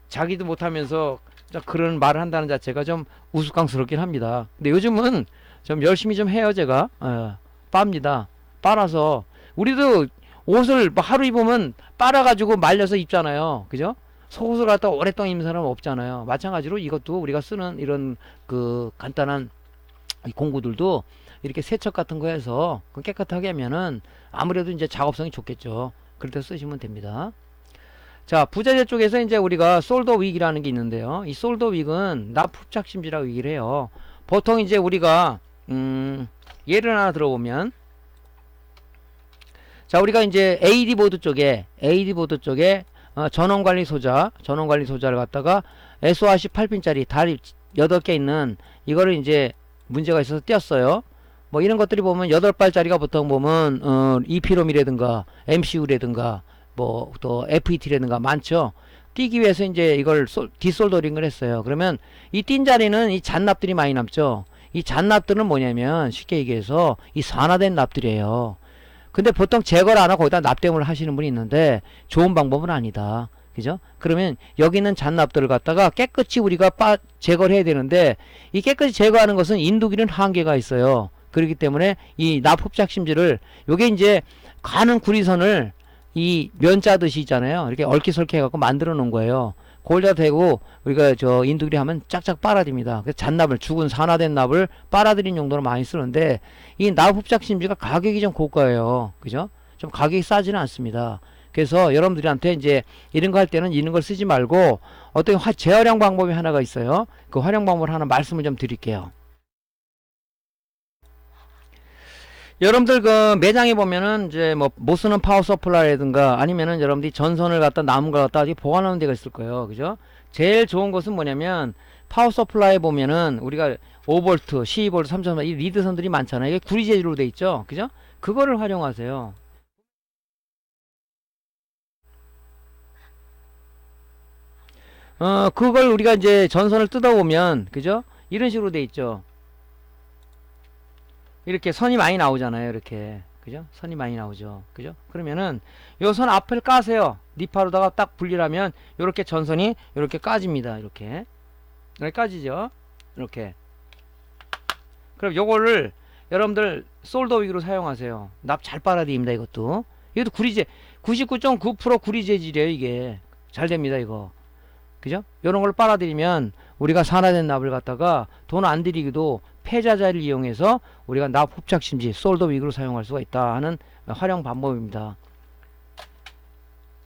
자기도 못하면서 그런 말을 한다는 자체가 좀 우스꽝스럽긴 합니다. 근데 요즘은 좀 열심히 좀 해요. 제가 빱니다. 빨아서 우리도 옷을 하루 입으면 빨아가지고 말려서 입잖아요. 그죠? 속옷을 갖다 오랫동안 입는 사람은 없잖아요. 마찬가지로 이것도 우리가 쓰는 이런 간단한 공구들도 이렇게 세척 같은 거 해서 깨끗하게 하면은 아무래도 이제 작업성이 좋겠죠. 그럴 때 쓰시면 됩니다. 자, 부자재 쪽에서 이제 우리가 솔더 윅이라는 게 있는데요. 이 솔더 윅은 납흡착심지라고 얘기를 해요. 보통 이제 우리가 예를 하나 들어보면, 자, 우리가 이제 AD 보드 쪽에 전원관리 소자를 갖다가 SORC 8핀짜리 다리 8개 있는 이거를 이제 문제가 있어서 띄었어요. 뭐 이런 것들이 보면 8발짜리가 보통 보면 EP롬이라든가 MCU라든가 뭐 또 FET라든가 많죠. 띄기 위해서 이제 이걸 디솔더링을 했어요. 그러면 이 띈 자리는 이 잔납들이 많이 남죠. 이 잔납들은 뭐냐면 쉽게 얘기해서 이 산화된 납들이에요. 근데 보통 제거를 안 하고 거기다 납땜을 하시는 분이 있는데 좋은 방법은 아니다. 그죠? 그러면 여기 있는 잔납들을 갖다가 깨끗이 우리가 제거를 해야 되는데 이 깨끗이 제거하는 것은 인두기는 한계가 있어요. 그렇기 때문에 이 납흡착심지를 요게 이제 가는 구리선을 이 면 짜듯이 있잖아요. 이렇게 얽히설키 해갖고 만들어 놓은 거예요. 골자 대고 우리가 저 인두기리 하면 짝짝 빨아들입니다. 그래서 잔납을 죽은 산화된 납을 빨아들인 용도로 많이 쓰는데 이 납 흡착 심지가 가격이 좀 고가예요. 그죠? 좀 가격이 싸지는 않습니다. 그래서 여러분들한테 이제 이런 거 할 때는 이런 걸 쓰지 말고 어떤 재활용 방법이 하나가 있어요. 그 활용 방법을 하나 말씀을 좀 드릴게요. 여러분들 그 매장에 보면은 이제 뭐 못 쓰는 파워 서플라이라든가 아니면은 여러분들이 전선을 갖다 남은 걸 갖다 보관하는 데가 있을 거예요. 그죠? 제일 좋은 것은 뭐냐면 파워 서플라이 보면은 우리가 5V, 12V, 3.4 이 리드선들이 많잖아요. 이게 구리 재질로 돼 있죠. 그죠? 그거를 활용하세요. 그걸 우리가 이제 전선을 뜯어보면 그죠? 이런 식으로 돼 있죠. 이렇게 선이 많이 나오잖아요. 이렇게. 그죠? 선이 많이 나오죠. 그죠? 그러면은 요 선 앞을 까세요. 니파로다가 딱 분리하면 요렇게 전선이 요렇게 까집니다. 이렇게. 이렇게 까지죠. 이렇게. 그럼 요거를 여러분들 솔더윅으로 사용하세요. 납 잘 빨아들입니다. 이것도. 이것도 구리재 99.9% 구리 재질이에요. 이게. 잘 됩니다. 이거. 그죠? 요런 걸 빨아들이면 우리가 산화된 납을 갖다가 돈 안 들이기도 폐자재를 이용해서 우리가 납 흡착심지 솔더윅으로 사용할 수가 있다 하는 활용 방법입니다.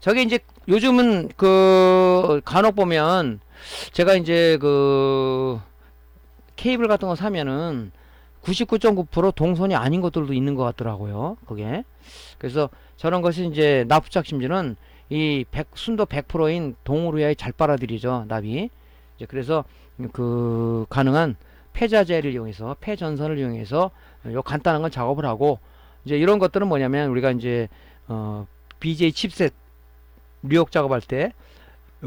저게 이제 요즘은 그 간혹 보면 제가 이제 그 케이블 같은 거 사면은 99.9% 동선이 아닌 것들도 있는 것 같더라고요. 그게. 그래서 저런 것이 이제 납 흡착심지는 이 순도 100%인 동으로야 잘 빨아들이죠. 납이. 이제 그래서 그 가능한 폐자재를 이용해서 폐전선을 이용해서 요 간단한 건 작업을 하고 이제 이런 것들은 뭐냐면 우리가 이제 BJ 칩셋 뉴욕 작업할 때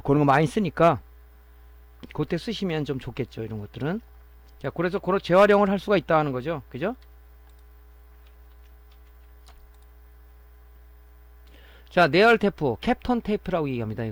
그런 거 많이 쓰니까 그때 쓰시면 좀 좋겠죠. 이런 것들은. 자, 그래서 그런 재활용을 할 수가 있다 하는 거죠. 그죠? 자, 내열 테이프, 캡톤 테이프라고 얘기합니다.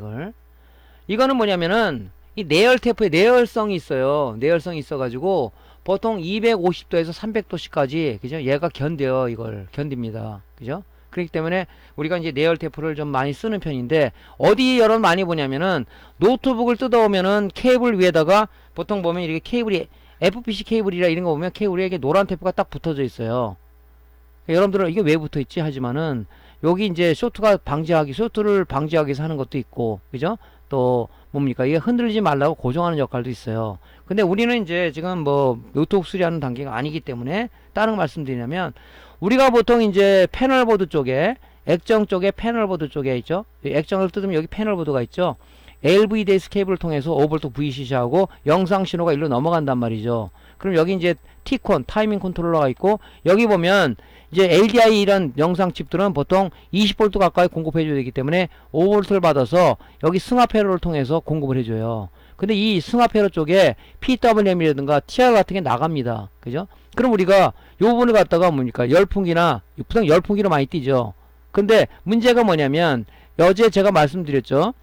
이거는 뭐냐면은 이 내열 테이프에 내열성이 있어요. 내열성이 있어가지고 보통 250도에서 300도씨까지 그죠? 얘가 견뎌요. 이걸 견딥니다. 그죠? 그렇기 때문에 우리가 이제 내열 테이프를 좀 많이 쓰는 편인데 어디 여러분 많이 보냐면은 노트북을 뜯어오면은 케이블 위에다가 보통 보면 이렇게 케이블이 FPC 케이블이라 이런 거 보면 케이블 위에 이렇게 노란 테이프가 딱 붙어져 있어요. 여러분들은 이게 왜 붙어 있지 하지만은 여기 이제 쇼트를 방지하기 위해서 하는 것도 있고, 그죠? 또 뭡니까? 이게 흔들리지 말라고 고정하는 역할도 있어요. 근데 우리는 이제 지금 뭐 노트북 수리하는 단계가 아니기 때문에 다른 거 말씀드리냐면 우리가 보통 이제 패널보드 쪽에 액정 쪽에 패널보드 쪽에 있죠. 액정을 뜯으면 여기 패널보드가 있죠. LVDS 케이블을 통해서 5V VCC하고 영상 신호가 일로 넘어간단 말이죠. 그럼 여기 이제 T콘 타이밍 컨트롤러가 있고 여기 보면 이제 LDI 이런 영상 칩들은 보통 20V 가까이 공급해줘야 되기 때문에 5V를 받아서 여기 승합 회로를 통해서 공급을 해줘요. 근데 이 승합 회로 쪽에 PWM이라든가 TR 같은 게 나갑니다. 그죠? 그럼 우리가 요 부분을 갖다가 뭡니까? 열풍기나 보통 열풍기로 많이 뛰죠. 근데 문제가 뭐냐면 어제 제가 말씀드렸죠.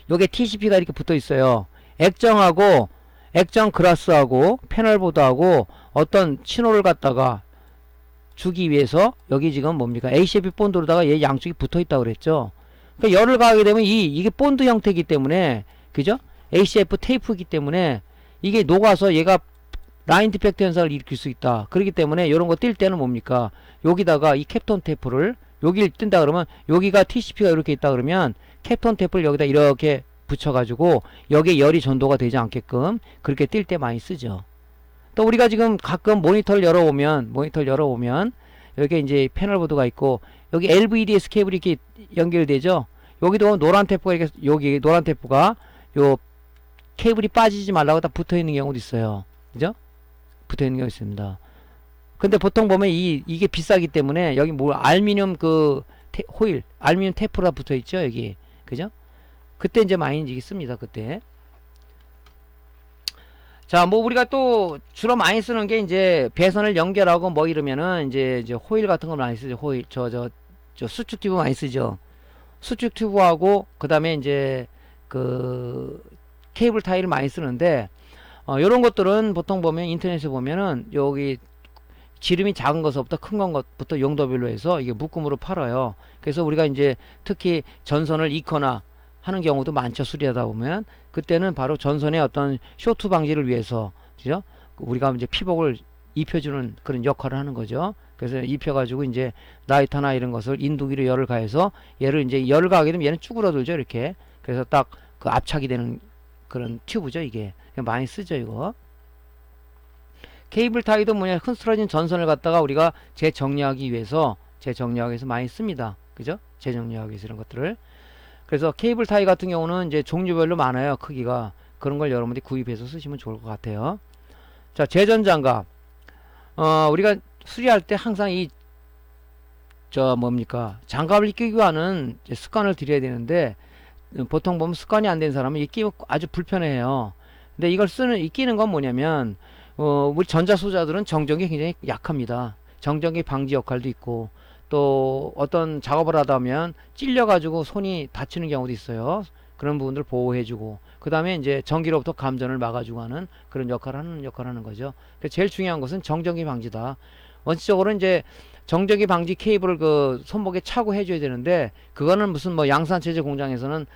요게 TCP가 이렇게 붙어 있어요. 액정하고 액정 글라스하고 패널보드하고 어떤 신호를 갖다가 주기 위해서 여기 지금 뭡니까? ACP 본드로다가 얘 양쪽이 붙어 있다고 그랬죠. 그러니까 열을 가하게 되면 이게 본드 형태이기 때문에 그죠? ACF 테이프이기 때문에 이게 녹아서 얘가 라인 디펙트 현상을 일으킬 수 있다. 그렇기 때문에 이런 거 뛸 때는 뭡니까? 여기다가 이 캡톤 테이프를 여기를 뜬다 그러면 여기가 TCP가 이렇게 있다 그러면 캡톤 테이프를 여기다 이렇게 붙여가지고 여기에 열이 전도가 되지 않게끔 그렇게 뛸 때 많이 쓰죠. 또 우리가 지금 가끔 모니터를 열어보면 여기 이제 패널보드가 있고 여기 LVDS 케이블이 이렇게 연결되죠. 여기도 노란 테이프가 이렇게 여기 노란 테이프가 요 케이블이 빠지지 말라고 딱 붙어 있는 경우도 있어요. 그죠? 붙어 있는 경우 있습니다. 근데 보통 보면 이게 비싸기 때문에 여기 뭐 알루미늄 그 호일, 알루미늄 테이프가 붙어 있죠, 여기. 그죠? 그때 이제 많이 이제 씁니다, 그때. 자, 뭐 우리가 또 주로 많이 쓰는 게 이제 배선을 연결하고 뭐 이러면은 이제 호일 같은 걸 많이 쓰죠. 호일, 저 수축 튜브 많이 쓰죠. 수축 튜브하고 그다음에 이제 그 케이블 타이를 많이 쓰는데 요런 것들은 보통 보면 인터넷에 보면은 여기 지름이 작은 것부터 큰 것부터 용도별로 해서 이게 묶음으로 팔아요. 그래서 우리가 이제 특히 전선을 잃거나 하는 경우도 많죠. 수리하다 보면. 그때는 바로 전선의 어떤 쇼트 방지를 위해서, 그죠? 우리가 이제 피복을 입혀주는 그런 역할을 하는 거죠. 그래서 입혀가지고 이제 라이터나 이런 것을 인두기로 열을 가해서 얘를 이제 열을 가하게 되면 얘는 쭈그러들죠. 이렇게. 그래서 딱 그 압착이 되는 그런 튜브죠. 이게. 많이 쓰죠. 이거. 케이블 타이도 뭐냐, 흐트러진 전선을 갖다가 우리가 재정리하기 위해서 많이 씁니다. 그죠? 재정리하기 위해서 이런 것들을. 그래서 케이블 타이 같은 경우는 이제 종류별로 많아요. 크기가. 그런 걸 여러분들이 구입해서 쓰시면 좋을 것 같아요. 자, 제전장갑. 우리가 수리할 때 항상 장갑을 끼고 하는 습관을 들여야 되는데, 보통 보면 습관이 안 된 사람은 이 끼고 아주 불편해해요. 근데 이걸 끼는 건 뭐냐면, 우리 전자소자들은 정전기 굉장히 약합니다. 정전기 방지 역할도 있고, 또 어떤 작업을 하다 보면 찔려가지고 손이 다치는 경우도 있어요. 그런 부분들 보호해주고, 그 다음에 이제 전기로부터 감전을 막아주고 하는 그런 역할을 하는 거죠. 제일 중요한 것은 정전기 방지다. 원칙적으로 이제 정전기 방지 케이블을 그 손목에 차고 해줘야 되는데, 그거는 무슨 뭐 양산체제 공장에서는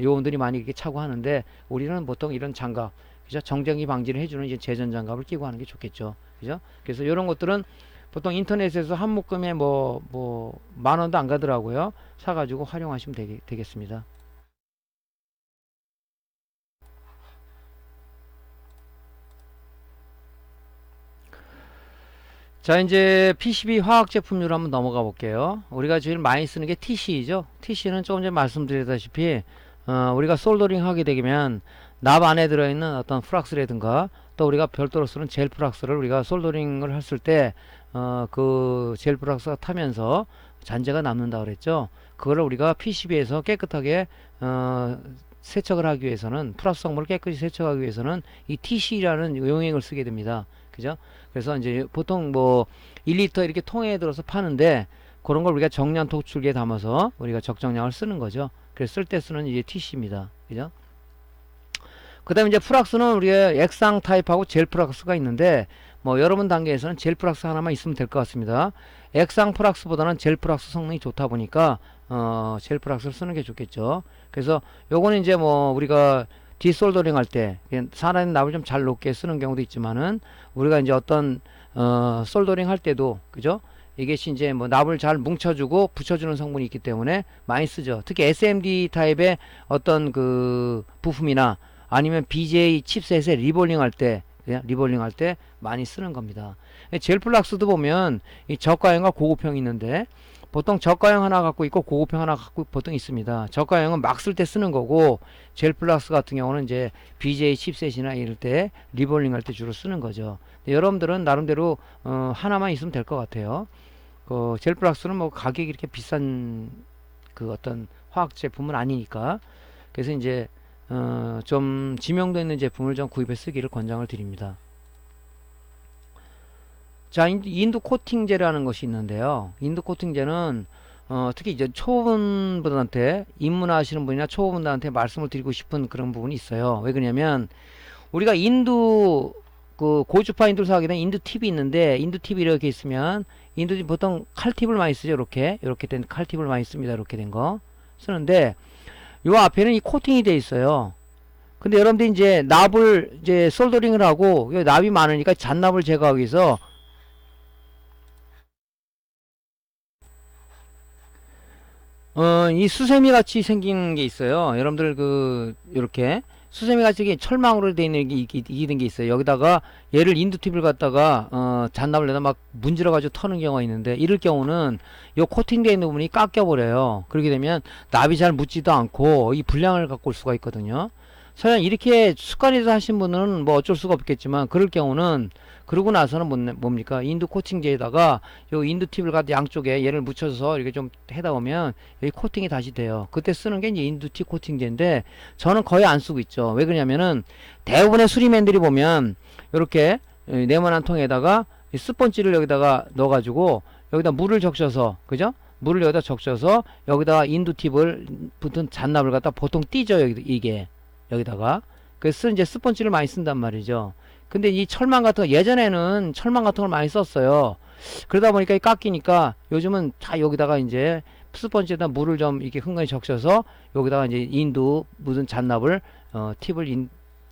요원들이 많이 이렇게 차고 하는데, 우리는 보통 이런 장갑, 그죠? 정전기 방지를 해주는 이제 제전 장갑을 끼고 하는 게 좋겠죠. 그죠? 그래서 이런 것들은 보통 인터넷에서 한 묶음에 뭐 10,000원도 안 가더라고요. 사가지고 활용하시면 되겠습니다. 자, 이제 PCB 화학 제품류로 한번 넘어가 볼게요. 우리가 제일 많이 쓰는 게 TC죠. TC는 조금 전에 말씀드렸다시피 우리가 솔더링 하게 되면 납 안에 들어있는 어떤 플락스라든가, 또 우리가 별도로 쓰는 젤 플락스를 우리가 솔더링을 했을 때 그 젤 플락스가 타면서 잔재가 남는다 그랬죠. 그거를 우리가 PCB에서 깨끗하게 세척을 하기 위해서는, 플라스 성분을 깨끗이 세척하기 위해서는 이 TC라는 용액을 쓰게 됩니다. 그죠? 그래서 이제 보통 뭐 1리터 이렇게 통에 들어서 파는데, 그런 걸 우리가 정량 토출기에 담아서 우리가 적정량을 쓰는 거죠. 그래서 쓸 때 쓰는 이제 TC입니다. 그죠? 그 다음에 이제 프락스는 우리가 액상 타입하고 젤 프락스가 있는데, 뭐 여러분 단계에서는 젤 프락스 하나만 있으면 될 것 같습니다. 액상 프락스보다는 젤 프락스 성능이 좋다 보니까 젤 프락스를 쓰는 게 좋겠죠. 그래서 요거는 이제 뭐 우리가 디솔더링 할 때 사라진 납을 좀 잘 녹게 쓰는 경우도 있지만은, 우리가 이제 어떤 솔더링 할 때도, 그죠? 이것이 이제 뭐 납을 잘 뭉쳐주고 붙여주는 성분이 있기 때문에 많이 쓰죠. 특히 SMD 타입의 어떤 그 부품이나 아니면 BJ 칩셋에 리볼링 할 때 많이 쓰는 겁니다. 젤 플락스도 보면 이 저가형과 고급형이 있는데, 보통 저가형 하나 갖고 있고 고급형 하나 갖고 보통 있습니다. 저가형은 막 쓸 때 쓰는 거고, 젤 플락스 같은 경우는 이제 BJ 칩셋이나 이럴 때 리볼링 할 때 주로 쓰는 거죠. 여러분들은 나름대로 하나만 있으면 될 것 같아요. 젤 플락스는 뭐 가격이 이렇게 비싼 그 어떤 화학 제품은 아니니까, 그래서 이제 좀 지명도 있는 제품을 좀 구입해 쓰기를 권장을 드립니다. 자, 인두 코팅제라는 것이 있는데요. 인두 코팅제는 특히 이제 초보분들한테, 입문하시는 분이나 초보분들한테 말씀을 드리고 싶은 그런 부분이 있어요. 왜 그러냐면, 우리가 인두 그 고주파 인두를 사게 되면 인두 팁이 있는데, 인두 팁이 이렇게 있으면, 인두 팁 보통 칼팁을 많이 쓰죠. 이렇게 된 칼팁을 많이 씁니다. 이렇게 된 거 쓰는데, 요 앞에는 이 코팅이 돼 있어요. 근데 여러분들이 이제 납을 이제 솔더링을 하고, 납이 많으니까 잔납을 제거하기 위해서 이 수세미 같이 생긴 게 있어요. 여러분들 요렇게 수세미 같이 철망으로 되어 있는 이게 된 게 있어요. 여기다가 얘를 인두팁을 갖다가 잔납을 내다 막 문질러 가지고 터는 경우가 있는데, 이럴 경우는 요 코팅되어 있는 부분이 깎여 버려요. 그렇게 되면 납이 잘 묻지도 않고 이 불량을 갖고 올 수가 있거든요. 설령 이렇게 습관이 돼서 하신 분은 뭐 어쩔 수가 없겠지만, 그럴 경우는, 그러고 나서는 뭡니까? 인두 코팅제에다가 요 인두 팁을 갖다 양쪽에 얘를 묻혀서 이렇게 좀 해다 보면 여기 코팅이 다시 돼요. 그때 쓰는 게 이제 인두 팁 코팅제인데, 저는 거의 안 쓰고 있죠. 왜 그러냐면은 대부분의 수리맨들이 보면 요렇게 네모난 통에다가 스펀지를 여기다가 넣어가지고 여기다 물을 적셔서, 그죠? 물을 여기다 적셔서 여기다가 인두 팁을 붙은 잔납을 갖다 보통 띄죠. 이게 여기다가. 그래서 이제 스펀지를 많이 쓴단 말이죠. 근데 이 철망 같은 거, 예전에는 철망 같은 걸 많이 썼어요. 그러다 보니까 깎이니까 요즘은 다 여기다가 이제 스펀지에다 물을 좀 이렇게 흥건히 적셔서 여기다가 이제 인두 묻은 잔납을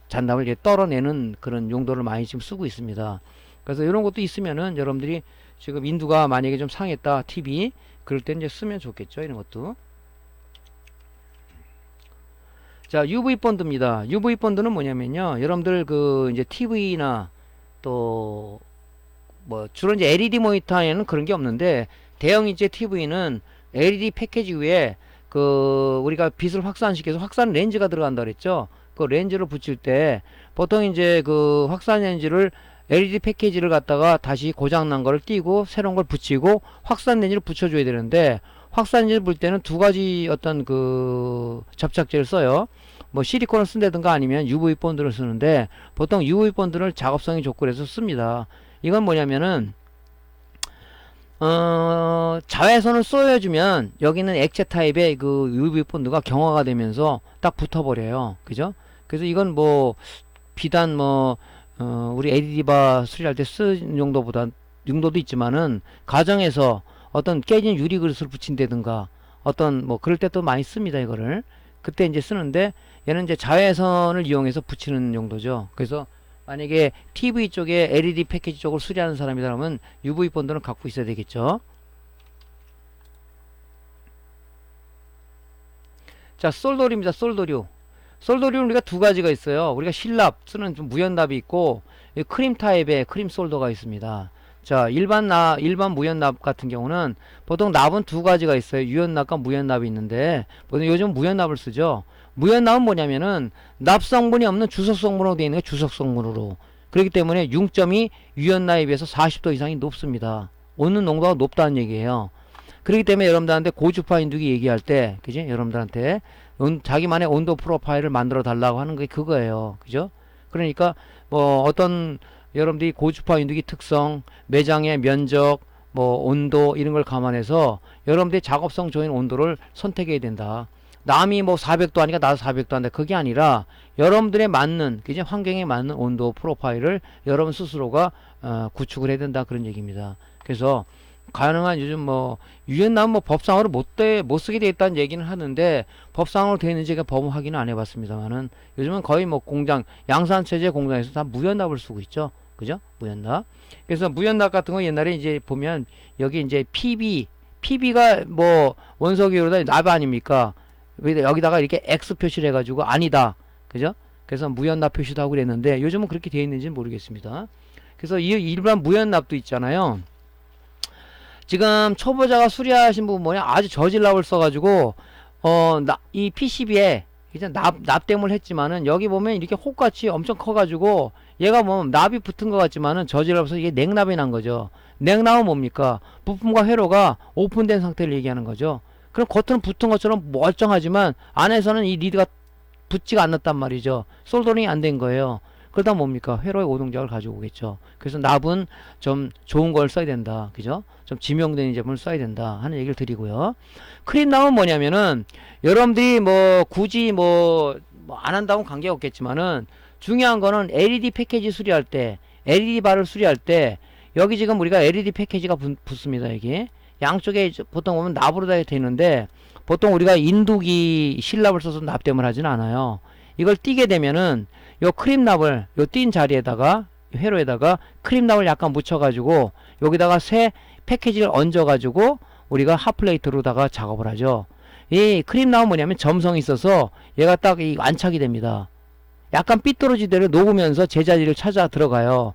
잔납을 이제 떨어내는 그런 용도를 많이 지금 쓰고 있습니다. 그래서 이런 것도 있으면은 여러분들이 지금 인두가 만약에 좀 상했다 TV 그럴 때 이제 쓰면 좋겠죠. 이런 것도. 자, UV 본드입니다. UV 본드는 뭐냐면요. 여러분들 그 이제 TV나 또 뭐 주로 이제 LED 모니터에는 그런 게 없는데 대형 인체 TV는 LED 패키지 위에 그 우리가 빛을 확산시켜서 확산 렌즈가 들어간다 그랬죠. 그 렌즈를 붙일 때 보통 이제 그 확산 렌즈를 LED 패키지를 갖다가 다시 고장난 거를 띄고 새로운 걸 붙이고 확산 렌즈를 붙여줘야 되는데 확산 렌즈를 볼 때는 두 가지 어떤 그 접착제를 써요. 뭐 실리콘을 쓴다든가 아니면 UV 본드를 쓰는데 보통 UV 본드를 작업성이 좋고 그래서 씁니다. 이건 뭐냐면은 자외선을 쏘여주면 여기는 액체 타입의 그 UV 본드가 경화가 되면서 딱 붙어버려요. 그죠? 그래서 이건 뭐 비단 뭐 우리 LED바 수리할 때 쓰는 용도도 있지만은 가정에서 어떤 깨진 유리 그릇을 붙인다든가 어떤 뭐 그럴 때 또 많이 씁니다. 이거를 그때 이제 쓰는데 얘는 이제 자외선을 이용해서 붙이는 용도죠. 그래서 만약에 TV 쪽에 LED 패키지 쪽을 수리하는 사람이라면 UV 본드는 갖고 있어야 되겠죠. 자, 솔더류입니다. 솔더류. 솔더류는 우리가 두 가지가 있어요. 우리가 실납 쓰는 좀 무연납이 있고 크림 타입의 크림 솔더가 있습니다. 자, 일반 무연납 같은 경우는 보통 납은 두 가지가 있어요. 유연납과 무연납이 있는데 보통 요즘 무연납을 쓰죠. 무연납은 뭐냐면은 납 성분이 없는 주석 성분으로 되어 있는 게 주석 성분으로. 그렇기 때문에 융점이 유연납에 비해서 40도 이상이 높습니다. 온는 농도가 높다는 얘기예요. 그렇기 때문에 여러분들한테 고주파 인두기 얘기할 때, 그지? 여러분들한테 자기만의 온도 프로파일을 만들어 달라고 하는 게 그거예요. 그죠? 그러니까 뭐 어떤 여러분들이 고주파 인두기 특성, 매장의 면적, 뭐 온도 이런 걸 감안해서 여러분들이 작업성 좋은 온도를 선택해야 된다. 남이 뭐 400도 하니까 나도 400도 한다. 그게 아니라 여러분들의 맞는 그죠? 환경에 맞는 온도 프로파일을 여러분 스스로가 구축을 해야 된다. 그런 얘기입니다. 그래서 가능한 요즘 뭐 유엔남 뭐 법상으로 못 쓰게 돼 있다는 얘기는 하는데 법상으로 되어 있는지 제가 법은 확인을 안 해봤습니다만은 요즘은 거의 뭐 공장 양산체제 공장에서 다 무연납을 쓰고 있죠. 그죠? 무연납. 그래서 무연납 같은 거 옛날에 이제 보면 여기 이제 PB가 뭐 원석이로다 납 아닙니까? 여기다가 이렇게 X 표시를 해가지고 아니다. 그죠? 그래서 무연납 표시도 하고 그랬는데 요즘은 그렇게 되어 있는지는 모르겠습니다. 그래서 이 일반 무연납도 있잖아요. 지금 초보자가 수리하신 부분 뭐냐 아주 저질납을 써가지고 이 PCB에 이제 납땜을 했지만은 여기 보면 이렇게 혹같이 엄청 커가지고 얘가 뭐 납이 붙은 것 같지만은 저질납에서 이게 냉납이 난 거죠. 냉납은 뭡니까? 부품과 회로가 오픈된 상태를 얘기하는 거죠. 그럼 겉은 붙은 것처럼 멀쩡하지만 안에서는 이 리드가 붙지가 않았단 말이죠. 솔더링이 안 된 거예요. 그러다 뭡니까? 회로의 오동작을 가지고 오겠죠. 그래서 납은 좀 좋은 걸 써야 된다. 그죠? 좀 지명된 제품을 써야 된다. 하는 얘기를 드리고요. 크림 납은 뭐냐면은 여러분들이 뭐 굳이 뭐 안 한다고 관계없겠지만은 중요한 거는 LED 패키지 수리할 때 LED 바를 수리할 때 여기 지금 우리가 LED 패키지가 붙습니다. 여기. 양쪽에 보통 보면 납으로 되어 있는데 보통 우리가 인두기 실납을 써서 납땜을 하진 않아요. 이걸 띄게 되면은 요 크림납을 요 띈 자리에다가 회로에다가 크림납을 약간 묻혀가지고 여기다가 새 패키지를 얹어가지고 우리가 핫플레이트로다가 작업을 하죠. 이 크림납은 뭐냐면 점성이 있어서 얘가 딱 이 안착이 됩니다. 약간 삐뚤어지대로 녹으면서 제자리를 찾아 들어가요.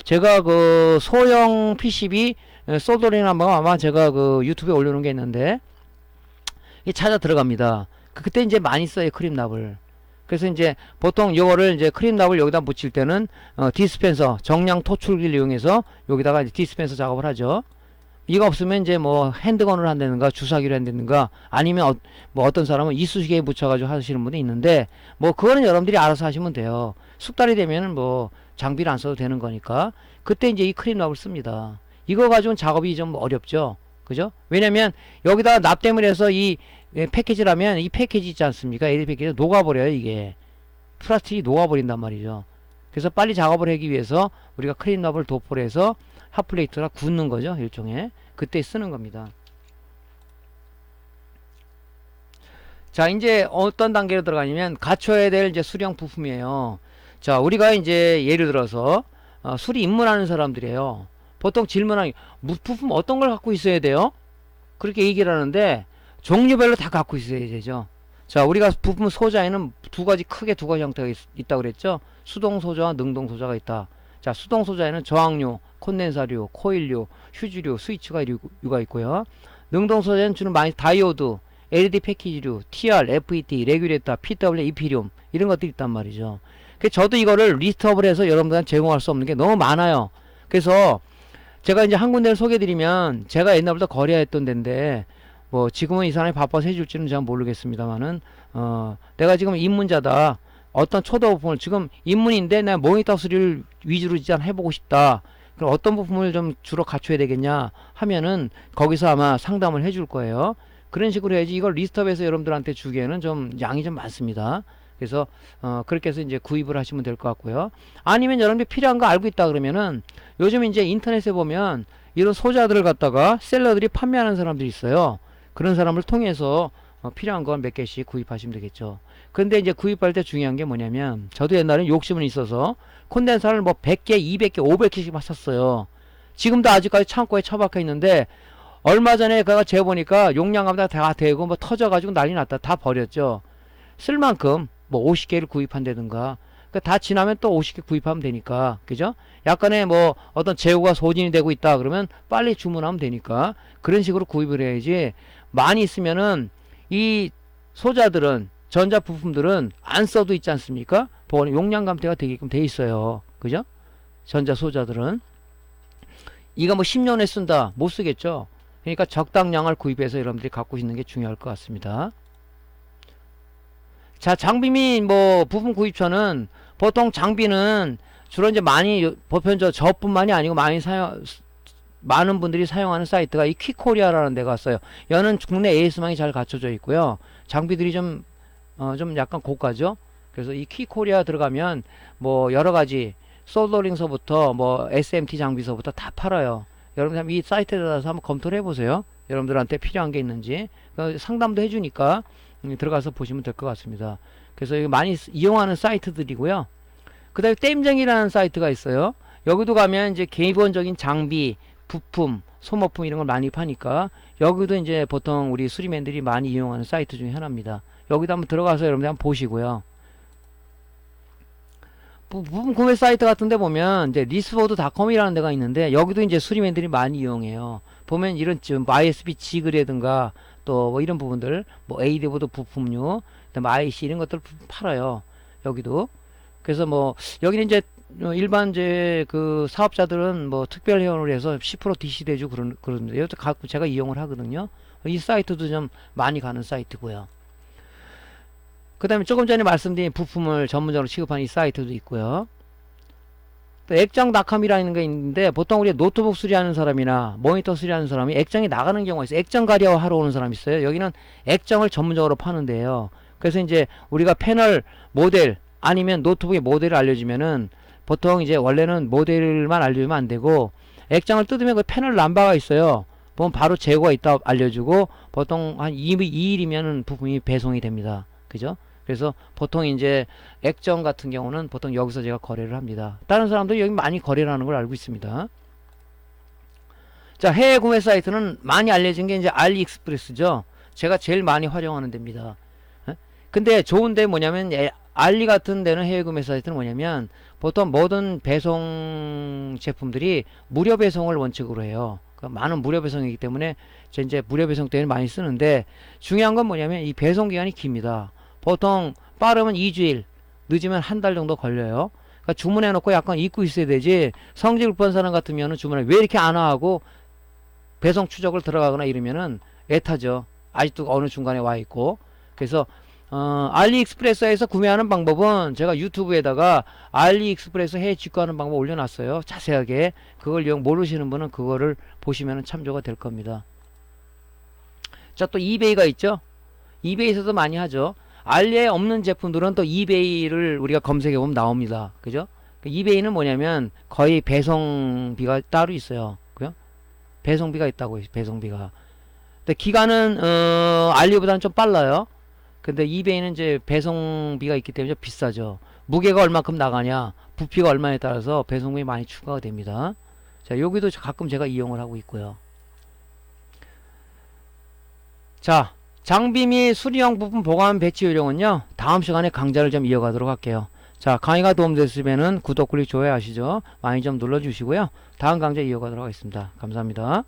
제가 그 소형 PCB 솔더링 한번 아마 제가 그 유튜브에 올려놓은 게 있는데 이 찾아 들어갑니다. 그때 이제 많이 써요 크림납을. 그래서 이제 보통 이거를 이제 크림납을 여기다 묻힐 때는 디스펜서 정량 토출기를 이용해서 여기다가 이제 디스펜서 작업을 하죠. 이거 없으면 이제 뭐 핸드건을 한다든가 주사기를 한다든가 아니면 뭐 어떤 사람은 이쑤시개에 묻혀가지고 하시는 분이 있는데 뭐 그거는 여러분들이 알아서 하시면 돼요. 숙달이 되면은 뭐 장비를 안 써도 되는 거니까 그때 이제 이 크림납을 씁니다. 이거 가지고는 작업이 좀 어렵죠. 그죠? 왜냐면 여기다가 납땜을 해서 이 패키지라면 이 패키지 있지 않습니까? LED 패키지 녹아버려요. 이게 플라스틱이 녹아버린단 말이죠. 그래서 빨리 작업을 하기 위해서 우리가 크림납을 도포를 해서 핫플레이트가 굳는 거죠. 일종의 그때 쓰는 겁니다. 자, 이제 어떤 단계로 들어가냐면 갖춰야 될 이제 수령 부품이에요. 자, 우리가 이제 예를 들어서 수리 입문하는 사람들이에요. 보통 질문하기 부품 어떤 걸 갖고 있어야 돼요? 그렇게 얘기를 하는데 종류별로 다 갖고 있어야 되죠. 자, 우리가 부품 소자에는 크게 두 가지 형태가 있다고 그랬죠. 수동 소자와 능동 소자가 있다. 자, 수동 소자에는 저항류, 콘덴사류, 코일류, 휴지류, 스위치가 있고요. 능동 소자에는 주로 많이 다이오드, LED 패키지류, TR, FET, 레귤레이터, PW, 이피리움 이런 것들이 있단 말이죠. 그래서 저도 이거를 리스트업을 해서 여러분들한테 제공할 수 없는 게 너무 많아요. 그래서 제가 이제 한 군데를 소개해드리면 제가 옛날부터 거래했던 데인데 뭐 지금은 이 사람이 바빠서 해줄지는 잘 모르겠습니다만은 내가 지금 입문자다. 어떤 초도 부품을 지금 입문인데 내가 모니터 수리를 위주로 일단 해보고 싶다. 그럼 어떤 부품을 좀 주로 갖춰야 되겠냐 하면은 거기서 아마 상담을 해줄 거예요. 그런 식으로 해야지 이걸 리스트업해서 여러분들한테 주기에는 좀 양이 좀 많습니다. 그래서 그렇게 해서 이제 구입을 하시면 될 것 같고요. 아니면 여러분들이 필요한 거 알고 있다 그러면은 요즘 이제 인터넷에 보면 이런 소자들을 갖다가 셀러들이 판매하는 사람들이 있어요. 그런 사람을 통해서 필요한 건 몇 개씩 구입하시면 되겠죠. 근데 이제 구입할 때 중요한 게 뭐냐면 저도 옛날에 욕심은 있어서 콘덴서를 뭐 100개, 200개, 500개씩 샀었어요. 지금도 아직까지 창고에 처박혀 있는데 얼마 전에 그가 재보니까 용량감다 다 되고 뭐 터져가지고 난리 났다. 다 버렸죠. 쓸 만큼 뭐 50개를 구입한다든가 다 지나면 또 50개 구입하면 되니까 그죠? 약간의 뭐 어떤 재고가 소진이 되고 있다 그러면 빨리 주문하면 되니까 그런 식으로 구입을 해야지 많이 있으면은 이 소자들은 전자 부품들은 안 써도 있지 않습니까? 보건 용량 감퇴가 되게끔 돼 있어요. 그죠? 전자 소자들은 이거 뭐 10년에 쓴다 못 쓰겠죠? 그러니까 적당량을 구입해서 여러분들이 갖고 있는 게 중요할 것 같습니다. 자, 장비 및 뭐 부품 구입처는 보통 장비는 주로 이제 많이 보편적 저뿐만이 아니고 많은 분들이 사용하는 사이트가 이 퀵코리아라는 데가 있어요. 여는 국내 AS망이 잘 갖춰져 있고요. 장비들이 좀 약간 고가죠. 그래서 이 퀵코리아 들어가면 뭐 여러 가지 솔더링서부터 뭐 SMT 장비서부터 다 팔아요. 여러분들 이 사이트에 들어가서 한번 검토를 해보세요. 여러분들한테 필요한 게 있는지 상담도 해주니까 들어가서 보시면 될 것 같습니다. 그래서 이거 많이 이용하는 사이트들이고요. 그 다음에 땜쟁이라는 사이트가 있어요. 여기도 가면 이제 기본적인 장비, 부품, 소모품 이런 걸 많이 파니까 여기도 이제 보통 우리 수리맨들이 많이 이용하는 사이트 중에 하나입니다. 여기도 한번 들어가서 여러분들 한번 보시고요. 부품 구매 사이트 같은 데 보면 이제 리스보드닷컴이라는 데가 있는데 여기도 이제 수리맨들이 많이 이용해요. 보면 이런 지금 ISB 지글이라든가 또 뭐 이런 부분들 뭐 AD보드 부품류 그다음 IC 이런 것들 팔아요. 여기도. 그래서 뭐 여기는 이제 일반 이제 그 사업자들은 뭐 특별 회원을 해서 10% DC 대주 그러는데 여기서 갖고 제가 이용을 하거든요. 이 사이트도 좀 많이 가는 사이트고요. 그 다음에 조금 전에 말씀드린 부품을 전문적으로 취급하는 이 사이트도 있고요. 또 액정닷컴이라는 게 있는데 보통 우리 노트북 수리하는 사람이나 모니터 수리하는 사람이 액정이 나가는 경우가 있어요. 액정 가려 하러 오는 사람이 있어요. 여기는 액정을 전문적으로 파는데요. 그래서 이제 우리가 패널 모델 아니면 노트북의 모델을 알려주면은 보통 이제 원래는 모델만 알려주면 안 되고 액정을 뜯으면 그 패널 남바가 있어요. 보면 바로 재고가 있다 알려주고 보통 한 2일이면은 부품이 배송이 됩니다. 그죠? 그래서 보통 이제 액정 같은 경우는 보통 여기서 제가 거래를 합니다. 다른 사람도 여기 많이 거래를 하는 걸 알고 있습니다. 자, 해외 구매 사이트는 많이 알려진 게 이제 알리익스프레스죠. 제가 제일 많이 활용하는 데입니다. 근데 좋은데 뭐냐면 알리 같은 데는 해외 구매 사이트는 뭐냐면 보통 모든 배송 제품들이 무료 배송을 원칙으로 해요. 그러니까 많은 무료 배송이기 때문에 이제 무료 배송 때문에 많이 쓰는데 중요한 건 뭐냐면 이 배송 기간이 깁니다. 보통 빠르면 2주일, 늦으면 한 달 정도 걸려요. 그러니까 주문해 놓고 약간 잊고 있어야 되지. 성질 급한 사람 같으면은 주문에 왜 이렇게 안 와 하고 배송 추적을 들어가거나 이러면은 애타죠. 아직도 어느 중간에 와 있고. 그래서 알리익스프레스에서 구매하는 방법은 제가 유튜브에다가 알리익스프레스 해외 직구하는 방법 올려놨어요. 자세하게. 그걸 모르시는 분은 그거를 보시면 참조가 될 겁니다. 자, 또 이베이가 있죠. 이베이에서도 많이 하죠. 알리에 없는 제품들은 또 이베이를 우리가 검색해 보면 나옵니다. 그죠? 이베이는 뭐냐면 거의 배송비가 따로 있어요. 그죠? 배송비가 있다고 해요. 배송비가. 근데 기간은 알리보다는 좀 빨라요. 근데 이베이는 이제 배송비가 있기 때문에 좀 비싸죠. 무게가 얼마큼 나가냐, 부피가 얼마에 따라서 배송비 많이 추가가 됩니다. 자, 여기도 가끔 제가 이용을 하고 있고요. 자, 장비 및 수리용 부품 보관 배치 요령은요, 다음 시간에 강좌를 좀 이어가도록 할게요. 자, 강의가 도움됐으면 구독, 클릭, 좋아요 하시죠. 많이 좀 눌러주시고요. 다음 강좌 이어가도록 하겠습니다. 감사합니다.